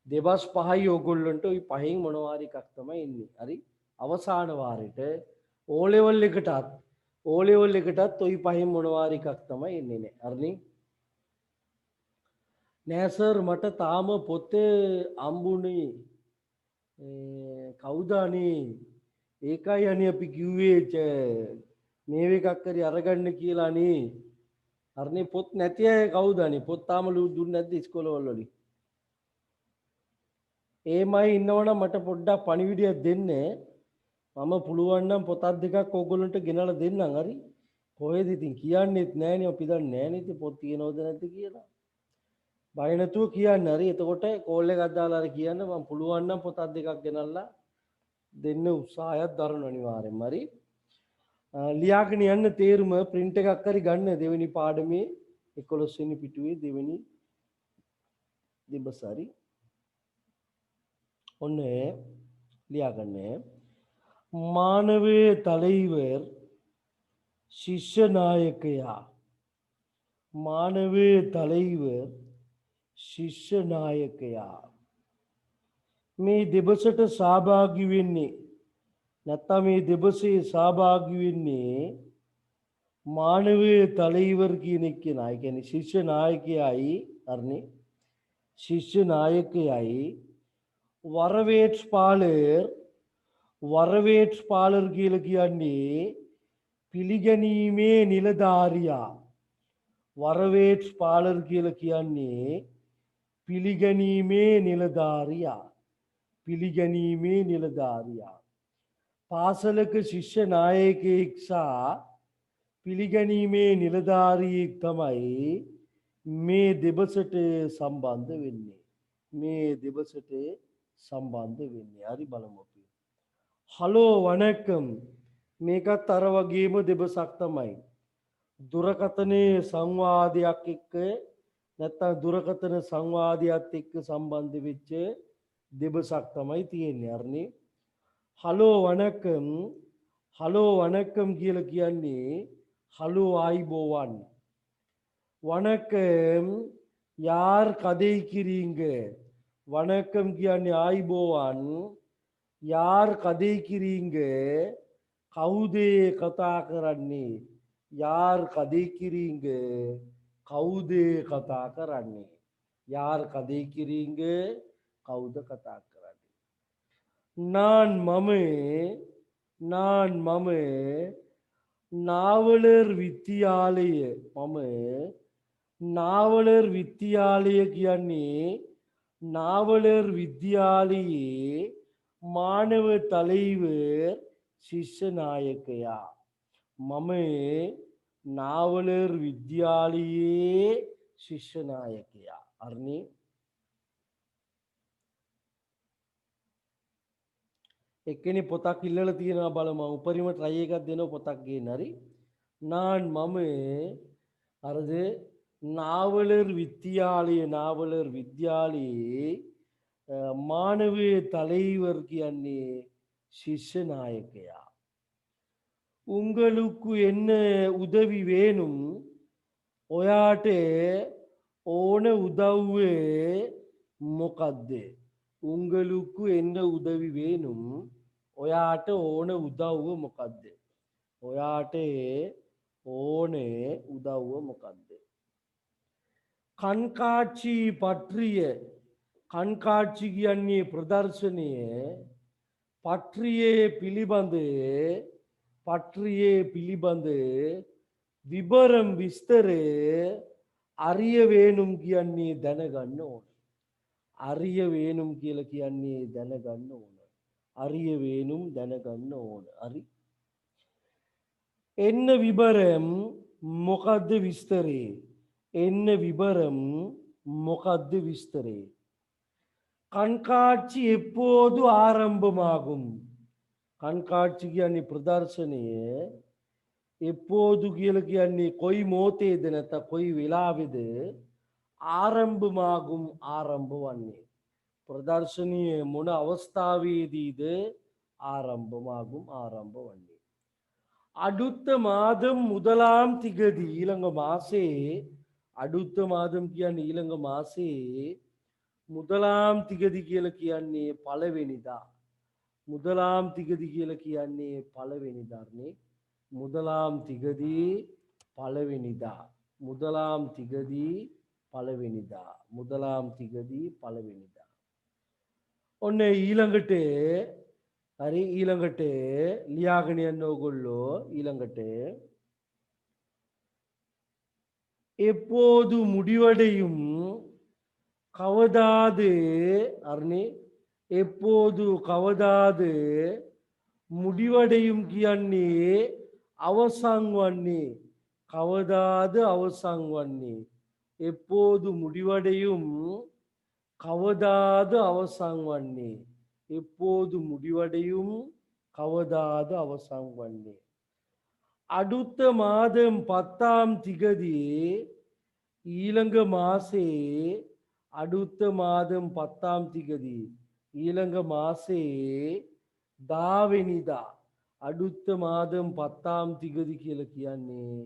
Speaker 1: දෙබස් පහයි ඕගොල්ලන්ට ওই පහෙන් මොනවා හරි එකක් තමයි ඉන්නේ. හරි. අවසාන වාරෙට O level එකටත් ওই පහෙන් මොනවා හරි එකක් තමයි එන්නේ නේ. හරිනේ. නෑ සර් මට තාම පොතේ අම්බුනේ කවුද අනේ ඒකයි අනේ අපි කිව්වේ මේව එකක් හරි අරගන්න කියලා නේ. හරිනේ පොත් නැති අය කවුද අනේ පොත් තාම දුන්නේ නැද්ද ඉස්කෝලවල වලින්? ඒමයි ඉන්නවනම් මට පොඩ්ඩක් පණිවිඩයක් දෙන්න. මම පුළුවන් නම් පොතක් දෙකක් ඕගොල්ලන්ට ගෙනලා දෙන්නම් හරි. කොහෙද ඉතින් කියන්නෙත් නෑනේ අපි දන්නේ නෑනේ ඉතින් පොත් තියෙනවද නැද්ද කියලා. බය නැතුව කියන්න හරි. එතකොට කෝල් එකක් දාලා හරි කියන්න මම පුළුවන් නම් පොතක් දෙකක් ගෙනල්ලා දෙන්න උත්සාහයක් දරන අනිවාර්යෙන්ම හරි. ලියාගෙන යන්න තේරුම print එකක් හරි ගන්න දෙවෙනි පාඩමේ 11 වෙනි පිටුවේ දෙවෙනි දිවස හරි. ඔන්න ලියාගන්න. මානවීය தலைவர் ශිෂ්‍ය නායකයා. මානවීය தலைவர் ශිෂ්‍ය නායකයා මේ දෙබසට සහභාගී වෙන්නේ නැත්නම් මේ දෙබසේ සහභාගී වෙන්නේ මානවීය தலைவர் කියන එක නයි. ඒ කියන්නේ ශිෂ්‍ය නායකයයි හරිනේ. ශිෂ්‍ය නායකයයි වරවේට්ස්පාලර් කියලා කියන්නේ පිළිගැනීමේ නිලධාරියා. වරවේට්ස්පාලර් කියලා කියන්නේ පිළිගැනීමේ නිලධාරියා. පිළිගැනීමේ නිලධාරියා. පාසලක ශිෂ්‍ය නායකයෙක් සහ පිළිගැනීමේ නිලධාරියෙක් තමයි මේ දෙබසට සම්බන්ධ වෙන්නේ. මේ දෙබසට සම්බන්ධ වෙන්නේ. හරි බලමු අපි. හලෝ වණකම්. මේකත් අර වගේම දෙබසක් තමයි. දුරකථනයේ සංවාදයක් එක්ක නැත්නම් දුරකථන සංවාදයක් එක්ක සම්බන්ධ වෙච්ච දෙබසක් තමයි තියෙන්නේ. හරිනේ. හලෝ වණකම් කියලා කියන්නේ හලෝ ආයිබෝවන්. වණකම් යාර් කදෙයි කිරීංග වනකම් කියන්නේ ආයිබෝවන් යාර් කදෙයි කිරීංග කවුදේ කතා කරන්නේ යාර් කදෙයි කිරීංග කවුදේ කතා කරන්නේ යාර් කදෙයි කිරීංග කවුද කතා කරන්නේ நான் நாவலர் විත්‍යාලය මම නාවලර් විද්‍යාලය කියන්නේ නාවලර් විද්‍යාලයේ මානව தலைவர் ශිෂ්‍ය නායකයා මම නාවලර් විද්‍යාලයේ ශිෂ්‍ය නායකයා අර්ණි එක්කෙනෙ පොතක් ඉල්ලලා තියෙනවා බලමු උපරිම try එකක් දෙනවා පොතක් ගේන්න හරි நான் මම අරද நாவலர் විද්‍යාලයේ මානව தலைவர் කියන්නේ ශිෂ්‍ය නායකයා உங்களுக்கு என்ன உதவி வேணும் ඔයාට ඕන උදව්ව මොකද්ද உங்களுக்கு என்ன உதவி வேணும் ඔයාට ඕන උදව්ව මොකද්ද ඔයාට ඕනේ උදව්ව මොකද්ද කන්කාட்சி பற்றிய කන්කාட்சி කියන්නේ ප්‍රදර්ශනය පත්‍රියේ පිළිබඳ විබරම් විස්තර අරිය වේනුම් කියන්නේ දැනගන්න ඕන අරිය වේනුම් කියලා කියන්නේ දැනගන්න ඕන අරිය වේනුම් දැනගන්න ඕන හරි එන්න විබරම් මොකද්ද විස්තරේ එන්න විබරම් මොකද්ද විස්තරේ කන්කාட்சி எப்போது ආරම්භமாகும் කන්කාட்சி කියන්නේ ප්‍රදර්ශනය எப்போது කියලා කියන්නේ කොයි මොහොතේද නැත්නම් කොයි වෙලාවේද ආරම්භமாகும் ආරම්භවන්නේ ප්‍රදර්ශනීය මොන අවස්ථාවේදීද ආරම්භமாகும் ආරම්භවන්නේ அடுத்த மாதம் முதலாம் திகதி ඊළඟ මාසේ அடுத்த மாதம் කියන්නේ ඊළඟ මාසේ முதலாம் திகதி කියලා කියන්නේ පළවෙනිදා முதலாம் திகதி කියලා කියන්නේ පළවෙනිදානේ முதலாம் திகதி පළවෙනිදා முதலாம் திகதி පළවෙනිදා முதலாம் திகதி පළවෙනිදා ඔන්න ඊළඟට හරි ඊළඟට ලියාගෙන යන්න ඕගොල්ලෝ ඊළඟට எப்போது முடிவடையும் கவதாது அர்ணி எப்போது கவதாது முடிவடையும் කියන්නේ අවසන් වන්නේ කවදාද අවසන් වන්නේ எப்போது முடிவடையும் கவதாது අවසන් වන්නේ எப்போது முடிவடையும் கவதாது අවසන් වන්නේ அடுத்த மாதம் 10ஆம் திகதி ඊළඟ මාසේ அடுத்த மாதம் 10ஆம் திகதி ඊළඟ මාසේ 10 වෙනිදා அடுத்த மாதம் 10ஆம் திகதி කියලා කියන්නේ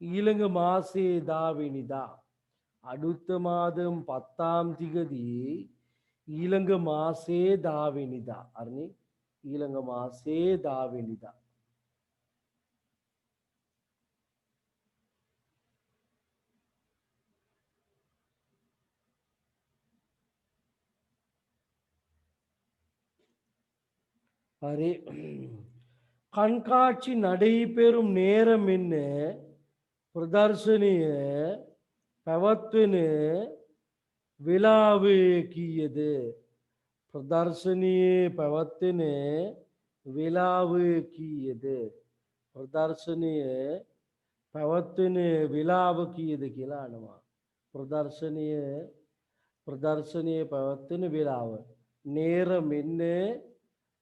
Speaker 1: ඊළඟ මාසේ 10 වෙනිදා அடுத்த மாதம் 10ஆம் திகதி ඊළඟ මාසේ 10 වෙනිදා අරනේ ඊළඟ මාසේ 10 වෙනිදා හරි කන්කාட்சி நடைபெறும் நேரம் என்ன ප්‍රදර්ශනය පැවැත්වෙන වෙලාව කීයද ප්‍රදර්ශනයේ පැවැත්වෙන වෙලාව කීයද ප්‍රදර්ශනය පැවැත්වෙන වෙලාව කීයද කියලා අහනවා ප්‍රදර්ශනයේ පැවැත්වෙන වෙලාව நேரம் என்ன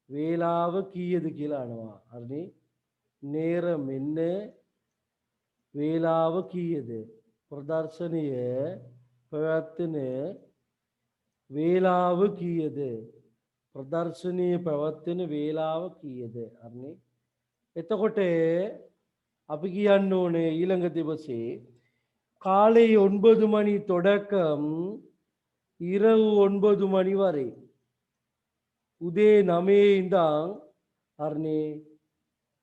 Speaker 1: වේලාව කීයද කියලා අහනවා හරිනේ நேரம் என்ன වේලාව කීයද ප්‍රදර්ශනය පැවැත්වෙන වේලාව කීයද ප්‍රදර්ශනයේ පැවැත්වෙන වේලාව කීයද හරිනේ එතකොට අපි කියන්න ඕනේ ඊළඟ දවසේ காலை 9 மணி தொடக்கம் இரவு 9 மணி வரை. උදේ 9 ඉඳන් අරනේ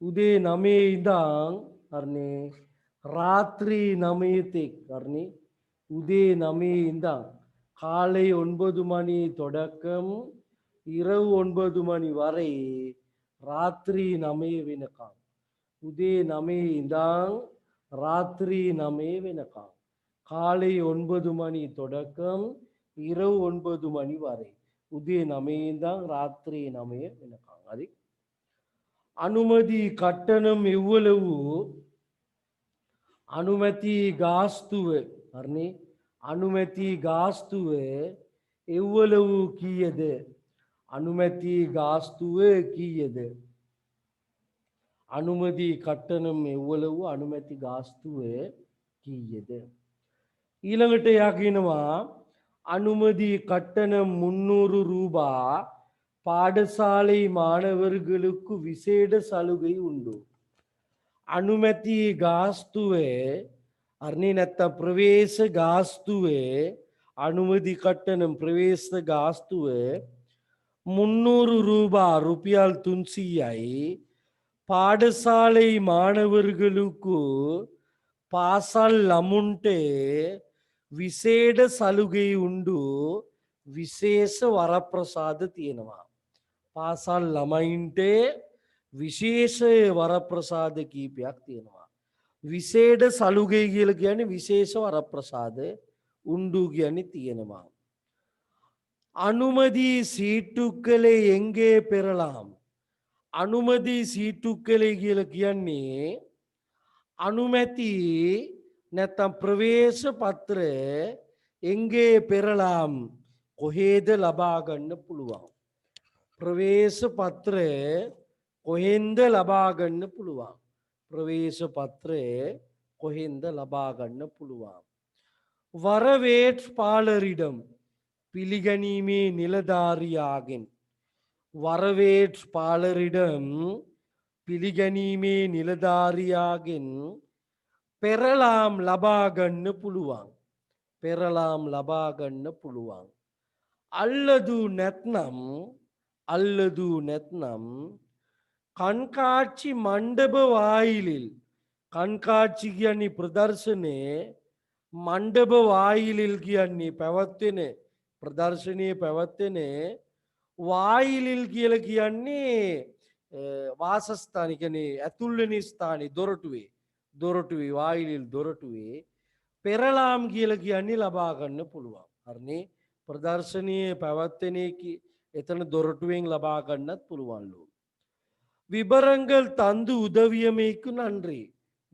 Speaker 1: උදේ 9 ඉඳන් අරනේ ராத்திரி 9 தெக் அர்னி உதே 9 இந்தம் காலை 9 மணி தொடக்கம் இரவு 9 மணி வரை ராத்திரி 9 වෙනකම් උදේ 9 ඉඳන් ராத்திரி 9 වෙනකම් காலை 9 மணி தொடக்கம் இரவு 9 மணி வரை උදේ 9 ඉඳන් ராத்திரி 9 වෙනකම් හරි අනුමැති කට්ටනම් එව්වලවු අනුමැති ගාස්තුව හරිනේ අනුමැති ගාස්තුව එව්වලවු කීයද අනුමැති ගාස්තුව කීයද අනුමැති කට්ටනම් එව්වලවු අනුමැති ගාස්තුව කීයද ඊළඟට යා කියනවා அனுமதி கட்டணம் 300 ரூபாய் பாடசாலை மாணவர்களுக்கு விசேட சலுகை உண்டு අනුමැති ගාස්තුවේ අරනේ නැත්තම් ප්‍රවේශ ගාස්තුවේ අනුමති කට්ටනම් ප්‍රවේශ ගාස්තුවේ 300 ரூபாய் රුපියල් 300යි පාඩசாலை மாணவர்களுக்கு පාසල් ළමුන්ට විශේෂ සලුගේ උண்டு විශේෂ වරප්‍රසාද තියෙනවා පාසල් ළමයින්ට විශේෂ වරප්‍රසාද කීපයක් තියෙනවා විශේෂ සලුගේ කියලා කියන්නේ විශේෂ වරප්‍රසාද උண்டு කියන්නේ තියෙනවා අනුමதி சீட்டுக்களை எங்கே பெறலாம் අනුමதி சீட்டுக்களை කියලා කියන්නේ අනුමැති නැත්නම් ප්‍රවේශ පත්‍ර එංගේ පෙරලාම් කොහේද ලබා ගන්න පුළුවන් ප්‍රවේශ පත්‍රය කොහෙන්ද ලබා ගන්න පුළුවන් ප්‍රවේශ පත්‍රය කොහෙන්ද ලබා ගන්න පුළුවන් வரவேற்பாளரிடம் පිළිගැනීමේ නිලධාරියාගෙන් வரவேற்பாளரிடம் පිළිගැනීමේ නිලධාරියාගෙන් පෙරලාම් ලබා ගන්න පුළුවන් පෙරලාම් ලබා ගන්න පුළුවන් අල්ලදු නැත්නම් කන්කාච්චි මණ්ඩප வாயிலில் කන්කාච්චි කියන්නේ ප්‍රදර්ශනයේ මණ්ඩප வாயிலில் කියන්නේ පැවැත්වෙන ප්‍රදර්ශනයේ පැවැත්වෙන வாயிலில் කියලා කියන්නේ වාසස්ථාන කියන්නේ ඇතුල් වෙන ස්ථානේ දොරටුවේ வாயிலில் දොරටුවේ පෙරලාම් කියලා කියන්නේ ලබා ගන්න පුළුවන් හරිනේ ප්‍රදර්ශනයේ පැවැත්වෙන එතන දොරටුවෙන් ලබා ගන්නත් පුළුවන්ලු විබරංගල් තන්දු උදවියමේකු නන්රි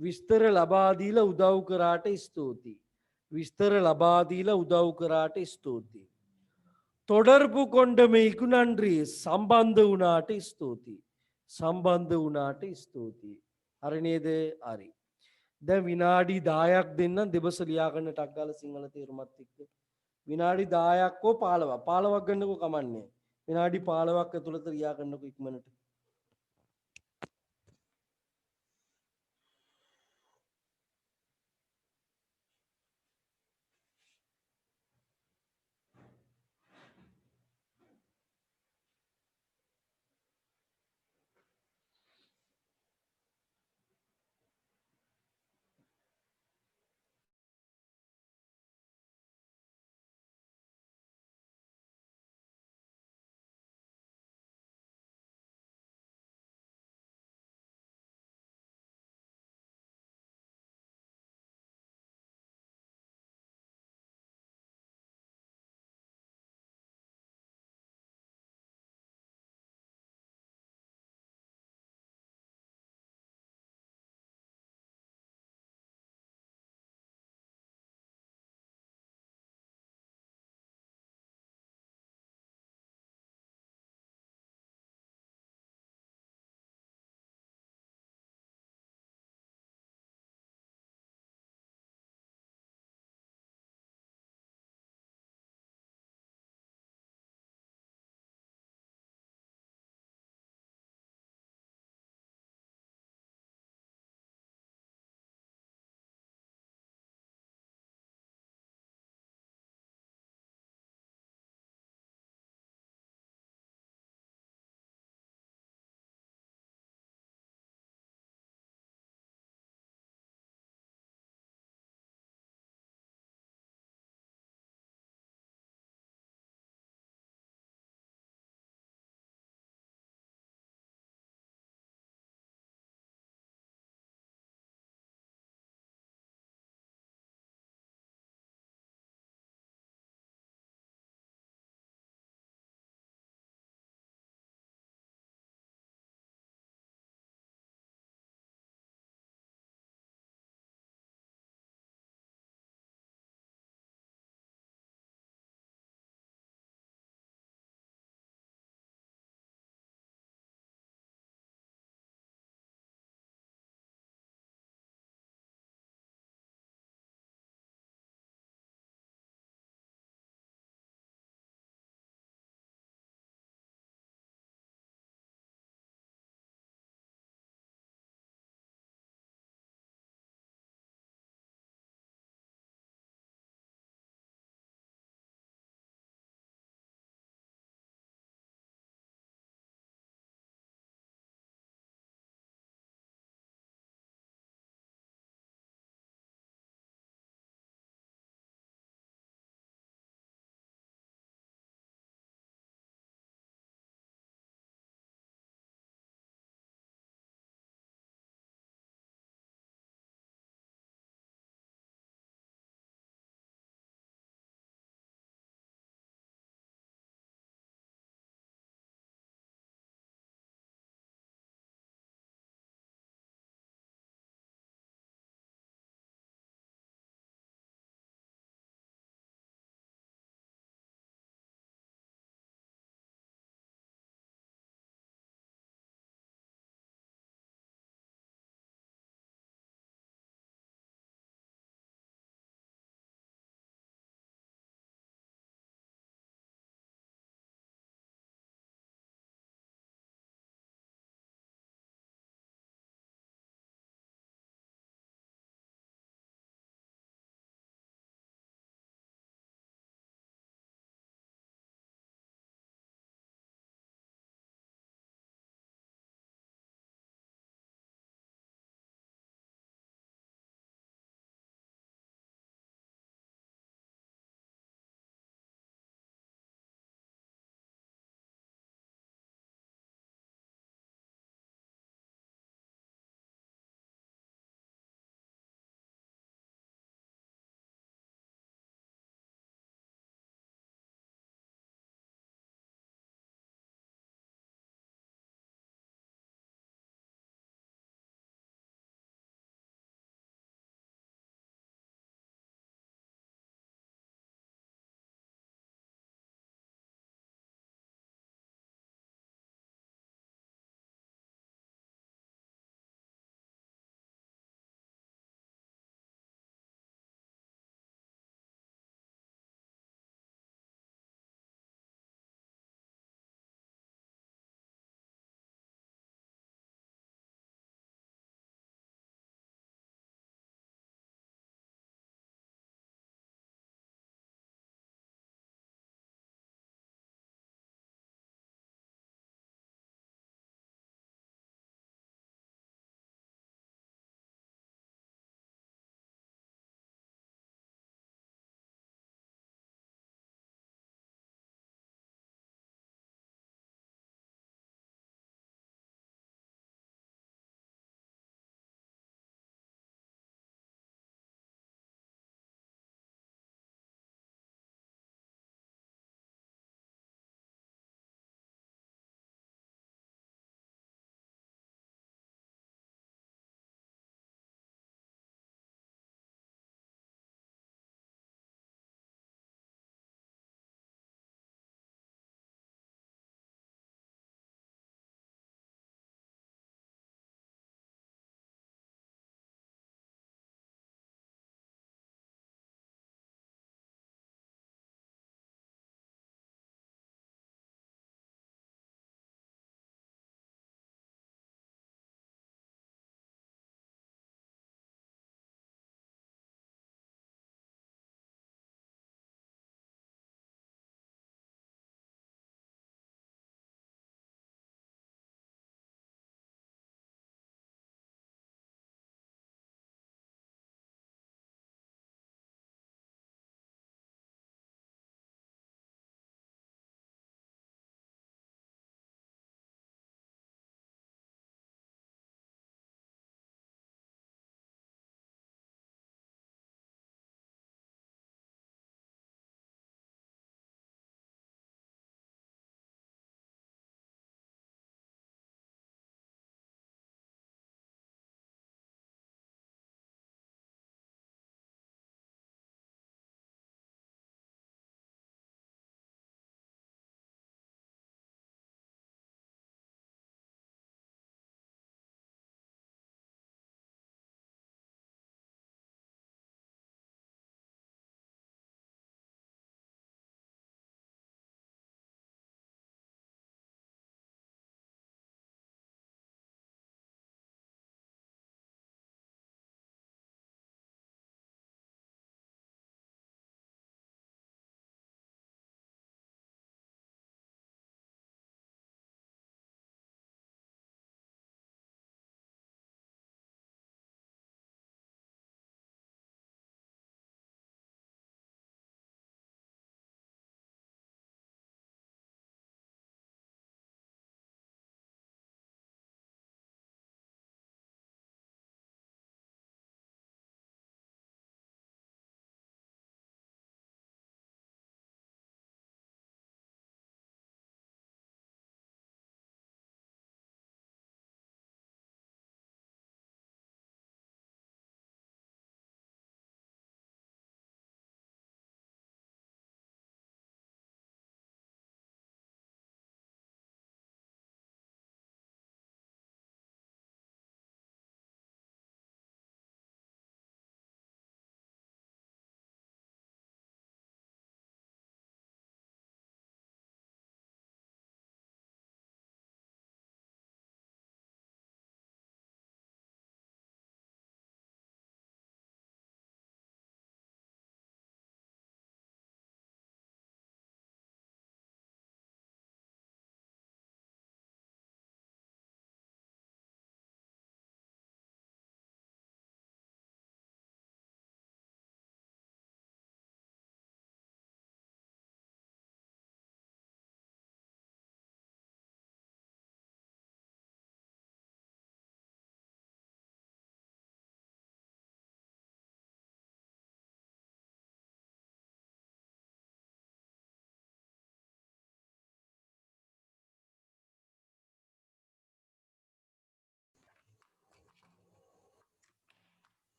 Speaker 1: විස්තර ලබා දීලා උදව් කරාට ස්තුතියි විස්තර ලබා දීලා උදව් කරාට ස්තුතියි தொடர்பு கொண்டமைக்கு நன்றி සම්බන්ධ වුණාට ස්තුතියි හරි නේද හරි දැන් විනාඩි 10ක් දෙන්න දෙබස ලියා ගන්න ටක් ගාලා සිංහල තේරුමත් එක්ක විනාඩි 10ක් හෝ 15ක් ගන්නකෝ කමන්නේ විනාඩි 15ක් ඇතුළත ලියා ගන්නකෝ ඉක්මනට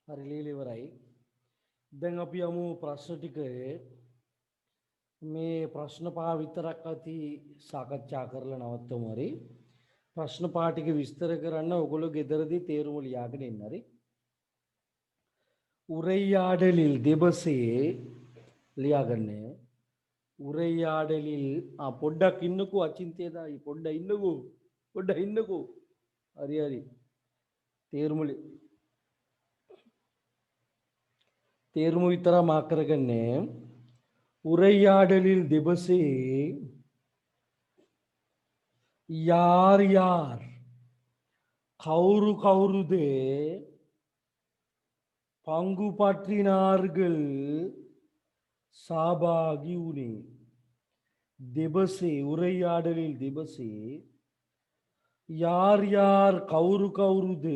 Speaker 1: හරි ලීලි ඉවරයි. දැන් අපි යමු ප්‍රශ්න ටික. මේ ප්‍රශ්න පහ විතරක් අපි සාකච්ඡා කරලා නවත්තමු හරි. ප්‍රශ්න පහ ටික විස්තර කරන්න ඔයගොල්ලෝ ගෙදරදී තේරුම ලියාගෙන ඉන්න හරි. உரையாடலில் දෙබසේ ලියාගන්න. උරයාඩලිල් පොඩ්ඩක් ඉන්නකෝ අචින්තයදායි පොඩ්ඩ ඉන්නකෝ හරි හරි තේරුම විතර මාකරගන්නේ උරයාඩලිල් දෙබසේ යාර් යාර් කවුරු කවුරුද பங்கு பற்றினார்கள் සහභාගී වුණේ දෙබසේ උரையாடலில் දෙබසේ யார் யார் கவுரு கவுருද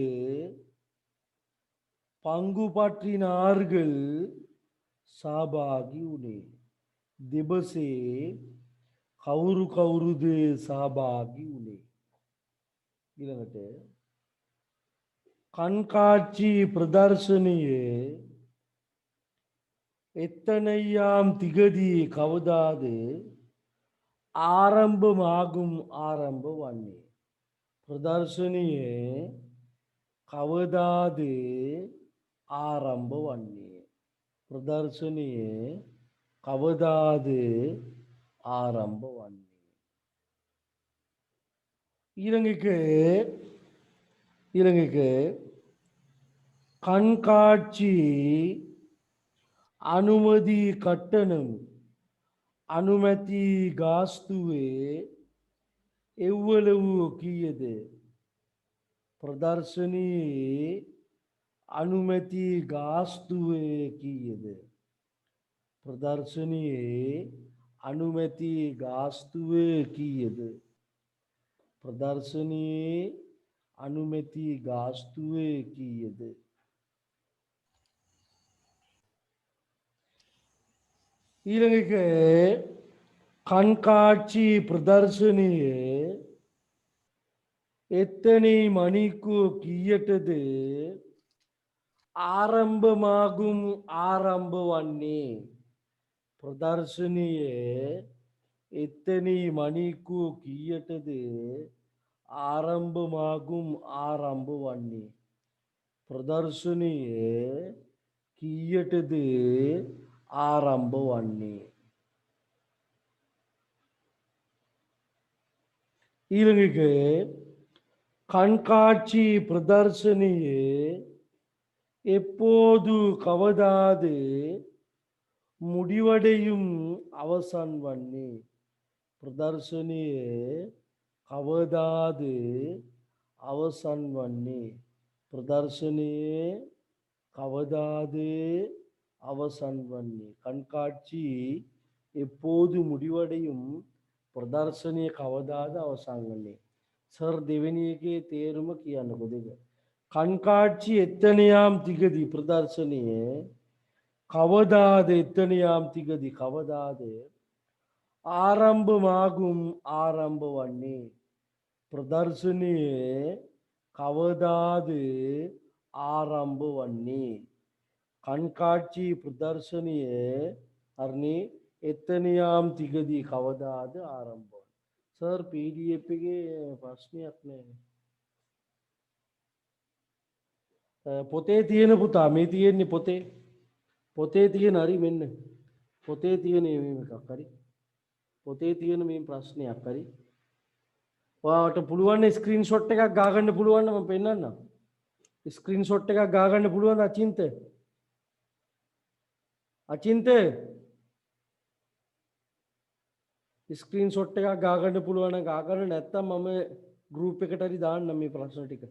Speaker 1: பங்கு பற்றினார்கள் සහභාගී වුණේ දෙබසේ කවුරු කවුරුද සහභාගී වුණේ ඊළඟට කන්කාච්චි ප්‍රදර්ශනයේ එත්තනයියාම් තිගදී කවදාද ආරම්භමාගුම් ආරම්භ වන්නේ ප්‍රදර්ශනයේ කවදාද ආරම්භ වන්නේ ප්‍රදර්ශනයේ කවදාද ආරම්භ වන්නේ ඊළඟ කන්කාච්චි අනුමதி කට්ටනම් අනුමැති ගාස්තුවේ එව්වලවූ කීයද ප්‍රදර්ශනයේ අනුමැති ගාස්තුවේ කීයද ප්‍රදර්ශනයේ අනුමැති ගාස්තුවේ කීයද ප්‍රදර්ශනයේ අනුමැති ගාස්තුවේ කීයද ඊළඟ කන්කාච්චි ප්‍රදර්ශනයේ එතනි මණිකු කීයටද ආරම්භමාගුම් ආරම්භ වන්නේ ප්‍රදර්ශනයේ එතනි මණිකු කීයටද ආරම්භමාගුම් ආරම්භ වන්නේ ප්‍රදර්ශනයේ කීයටද ආරම්භ වන්නේ ඊළඟ කන්කාච්චි ප්‍රදර්ශනයේ எப்போது கவதாது முடிவடையும் அவசான் வன்னே பிரதர்ශනයේ கவதாது அவசான் வன்னே பிரதர்ශනයේ கவதாது அவசான் வன்னே கண்காட்சி எப்போது முடிவடையும் ප්‍රදර්ශනය කවදාද අවසන් වන්නේ සර් දෙවෙනි එකේ තේරුම කියන්නකෝ දෙක කන්කාච්චි එතනියාම් තිගදී ප්‍රදර්ශනයේ කවදාද එතනියාම් තිගදී කවදාද ආරම්භමාගුම් ආරම්භ වන්නේ ප්‍රදර්ශනයේ කවදාද ආරම්භ වන්නේ කන්කාච්චි ප්‍රදර්ශනයේ අර්ණී එතනියාම් තිගදී කවදාද ආරම්භ සර් PDF එකේ ප්‍රශ්නයක් නැහැ පොතේ තියෙන පුතා මේ තියෙන්නේ පොතේ තියෙන හරි මෙන්න පොතේ තියෙන මේක හරි පොතේ තියෙන මේ ප්‍රශ්නයක් හරි ඔයාලට පුළුවන් ස්ක්‍රීන්ෂොට් එකක් ගාගන්න පුළුවන් නම් මම පෙන්නන්නම් ස්ක්‍රීන්ෂොට් එකක් ගාගන්න පුළුවන් අචින්ත ස්ක්‍රීන්ෂොට් එකක් ගාගන්න පුළුවන් නම් ගාගන්න නැත්නම් මම ගෲප් එකට හරි දාන්නම් මේ ප්‍රශ්න ටික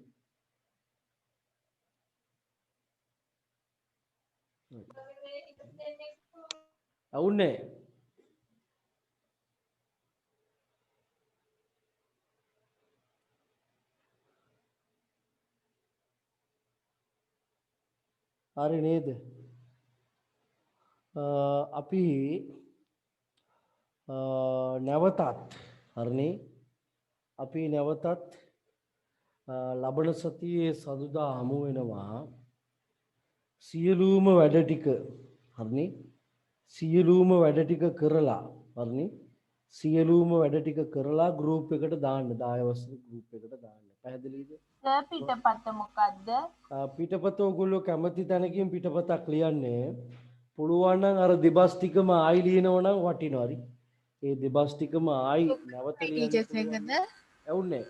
Speaker 1: అవునే හරි නේද අපි නැවතත් හරිනේ අපි නැවතත් ලබන සතියේ සදුදා හමු වෙනවා සියලුම වැඩ ටික හරිනේ සියලුම වැඩ ටික කරලා හරිනේ සියලුම වැඩ ටික කරලා ගෲප් එකට දාන්න 10 වසර ගෲප් එකට දාන්න පැහැදිලිද
Speaker 2: සර් පිටපත මොකද්ද?
Speaker 1: පිටපත ඔයගොල්ලෝ කැමති තැනකින් පිටපතක් ලියන්නේ පුළුවන් නම් අර දෙබස් ටිකම ආයි ලියනවා නම් වටිනවා හරි ඒ දෙබස් ටිකම ආයි නැවත ලියන්න
Speaker 3: ටීචර්ස්
Speaker 1: පුළුවන්
Speaker 3: එකද
Speaker 1: ඇවුන්නේ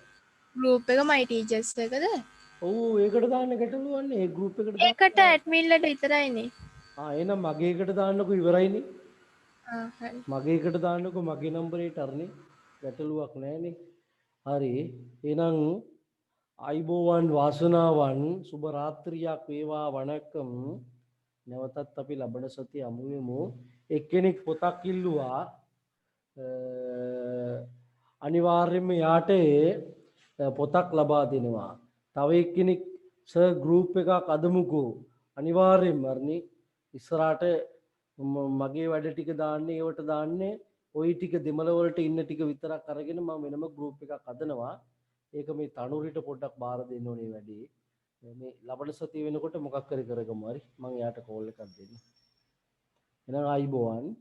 Speaker 3: ගෲප් එක මයි ටීචර්ස් එකද
Speaker 1: ඔව් ඒකට දාන්න ගැටලුවන්නේ ඒ ගෲප් එකට
Speaker 3: ඒකට
Speaker 1: දාන්න
Speaker 3: ඇඩ්මින්ලට විතරයිනේ
Speaker 1: එහෙනම් මගේ එකට දාන්නකෝ ඉවරයිනේ
Speaker 3: හරි
Speaker 1: මගේ එකට දාන්නකෝ මගේ නම්බරේට අරනේ ගැටලුවක් නැහැනේ හරි එහෙනම් අයිබෝවන් වාසනාවන් සුබ රාත්‍රියක් වේවා වණක්කම් නැවතත් අපි ලබන සතිය හමු වෙමු එක්කෙනෙක් පොතක් ඉල්ලුවා අනිවාර්යයෙන්ම යාට පොතක් ලබා දෙනවා තව එක්කෙනෙක් සර් ගෲප් එකක් අදමුකෝ අනිවාර්යයෙන්ම අරනේ ඉස්සරහට මගේ වැඩ ටික දාන්නේ ඒවට දාන්නේ ওই ටික දෙමළ වලට ඉන්න ටික විතරක් අරගෙන මම වෙනම ගෲප් එකක් හදනවා ඒක මේ තනුරිට පොඩ්ඩක් බාර දෙන්න ඕනේ වැඩි මේ ලබන සතිය වෙනකොට මොකක් හරි කරගමු හරි මම යාට කෝල් එකක් දෙන්න එහෙනම් ආයිබෝවන්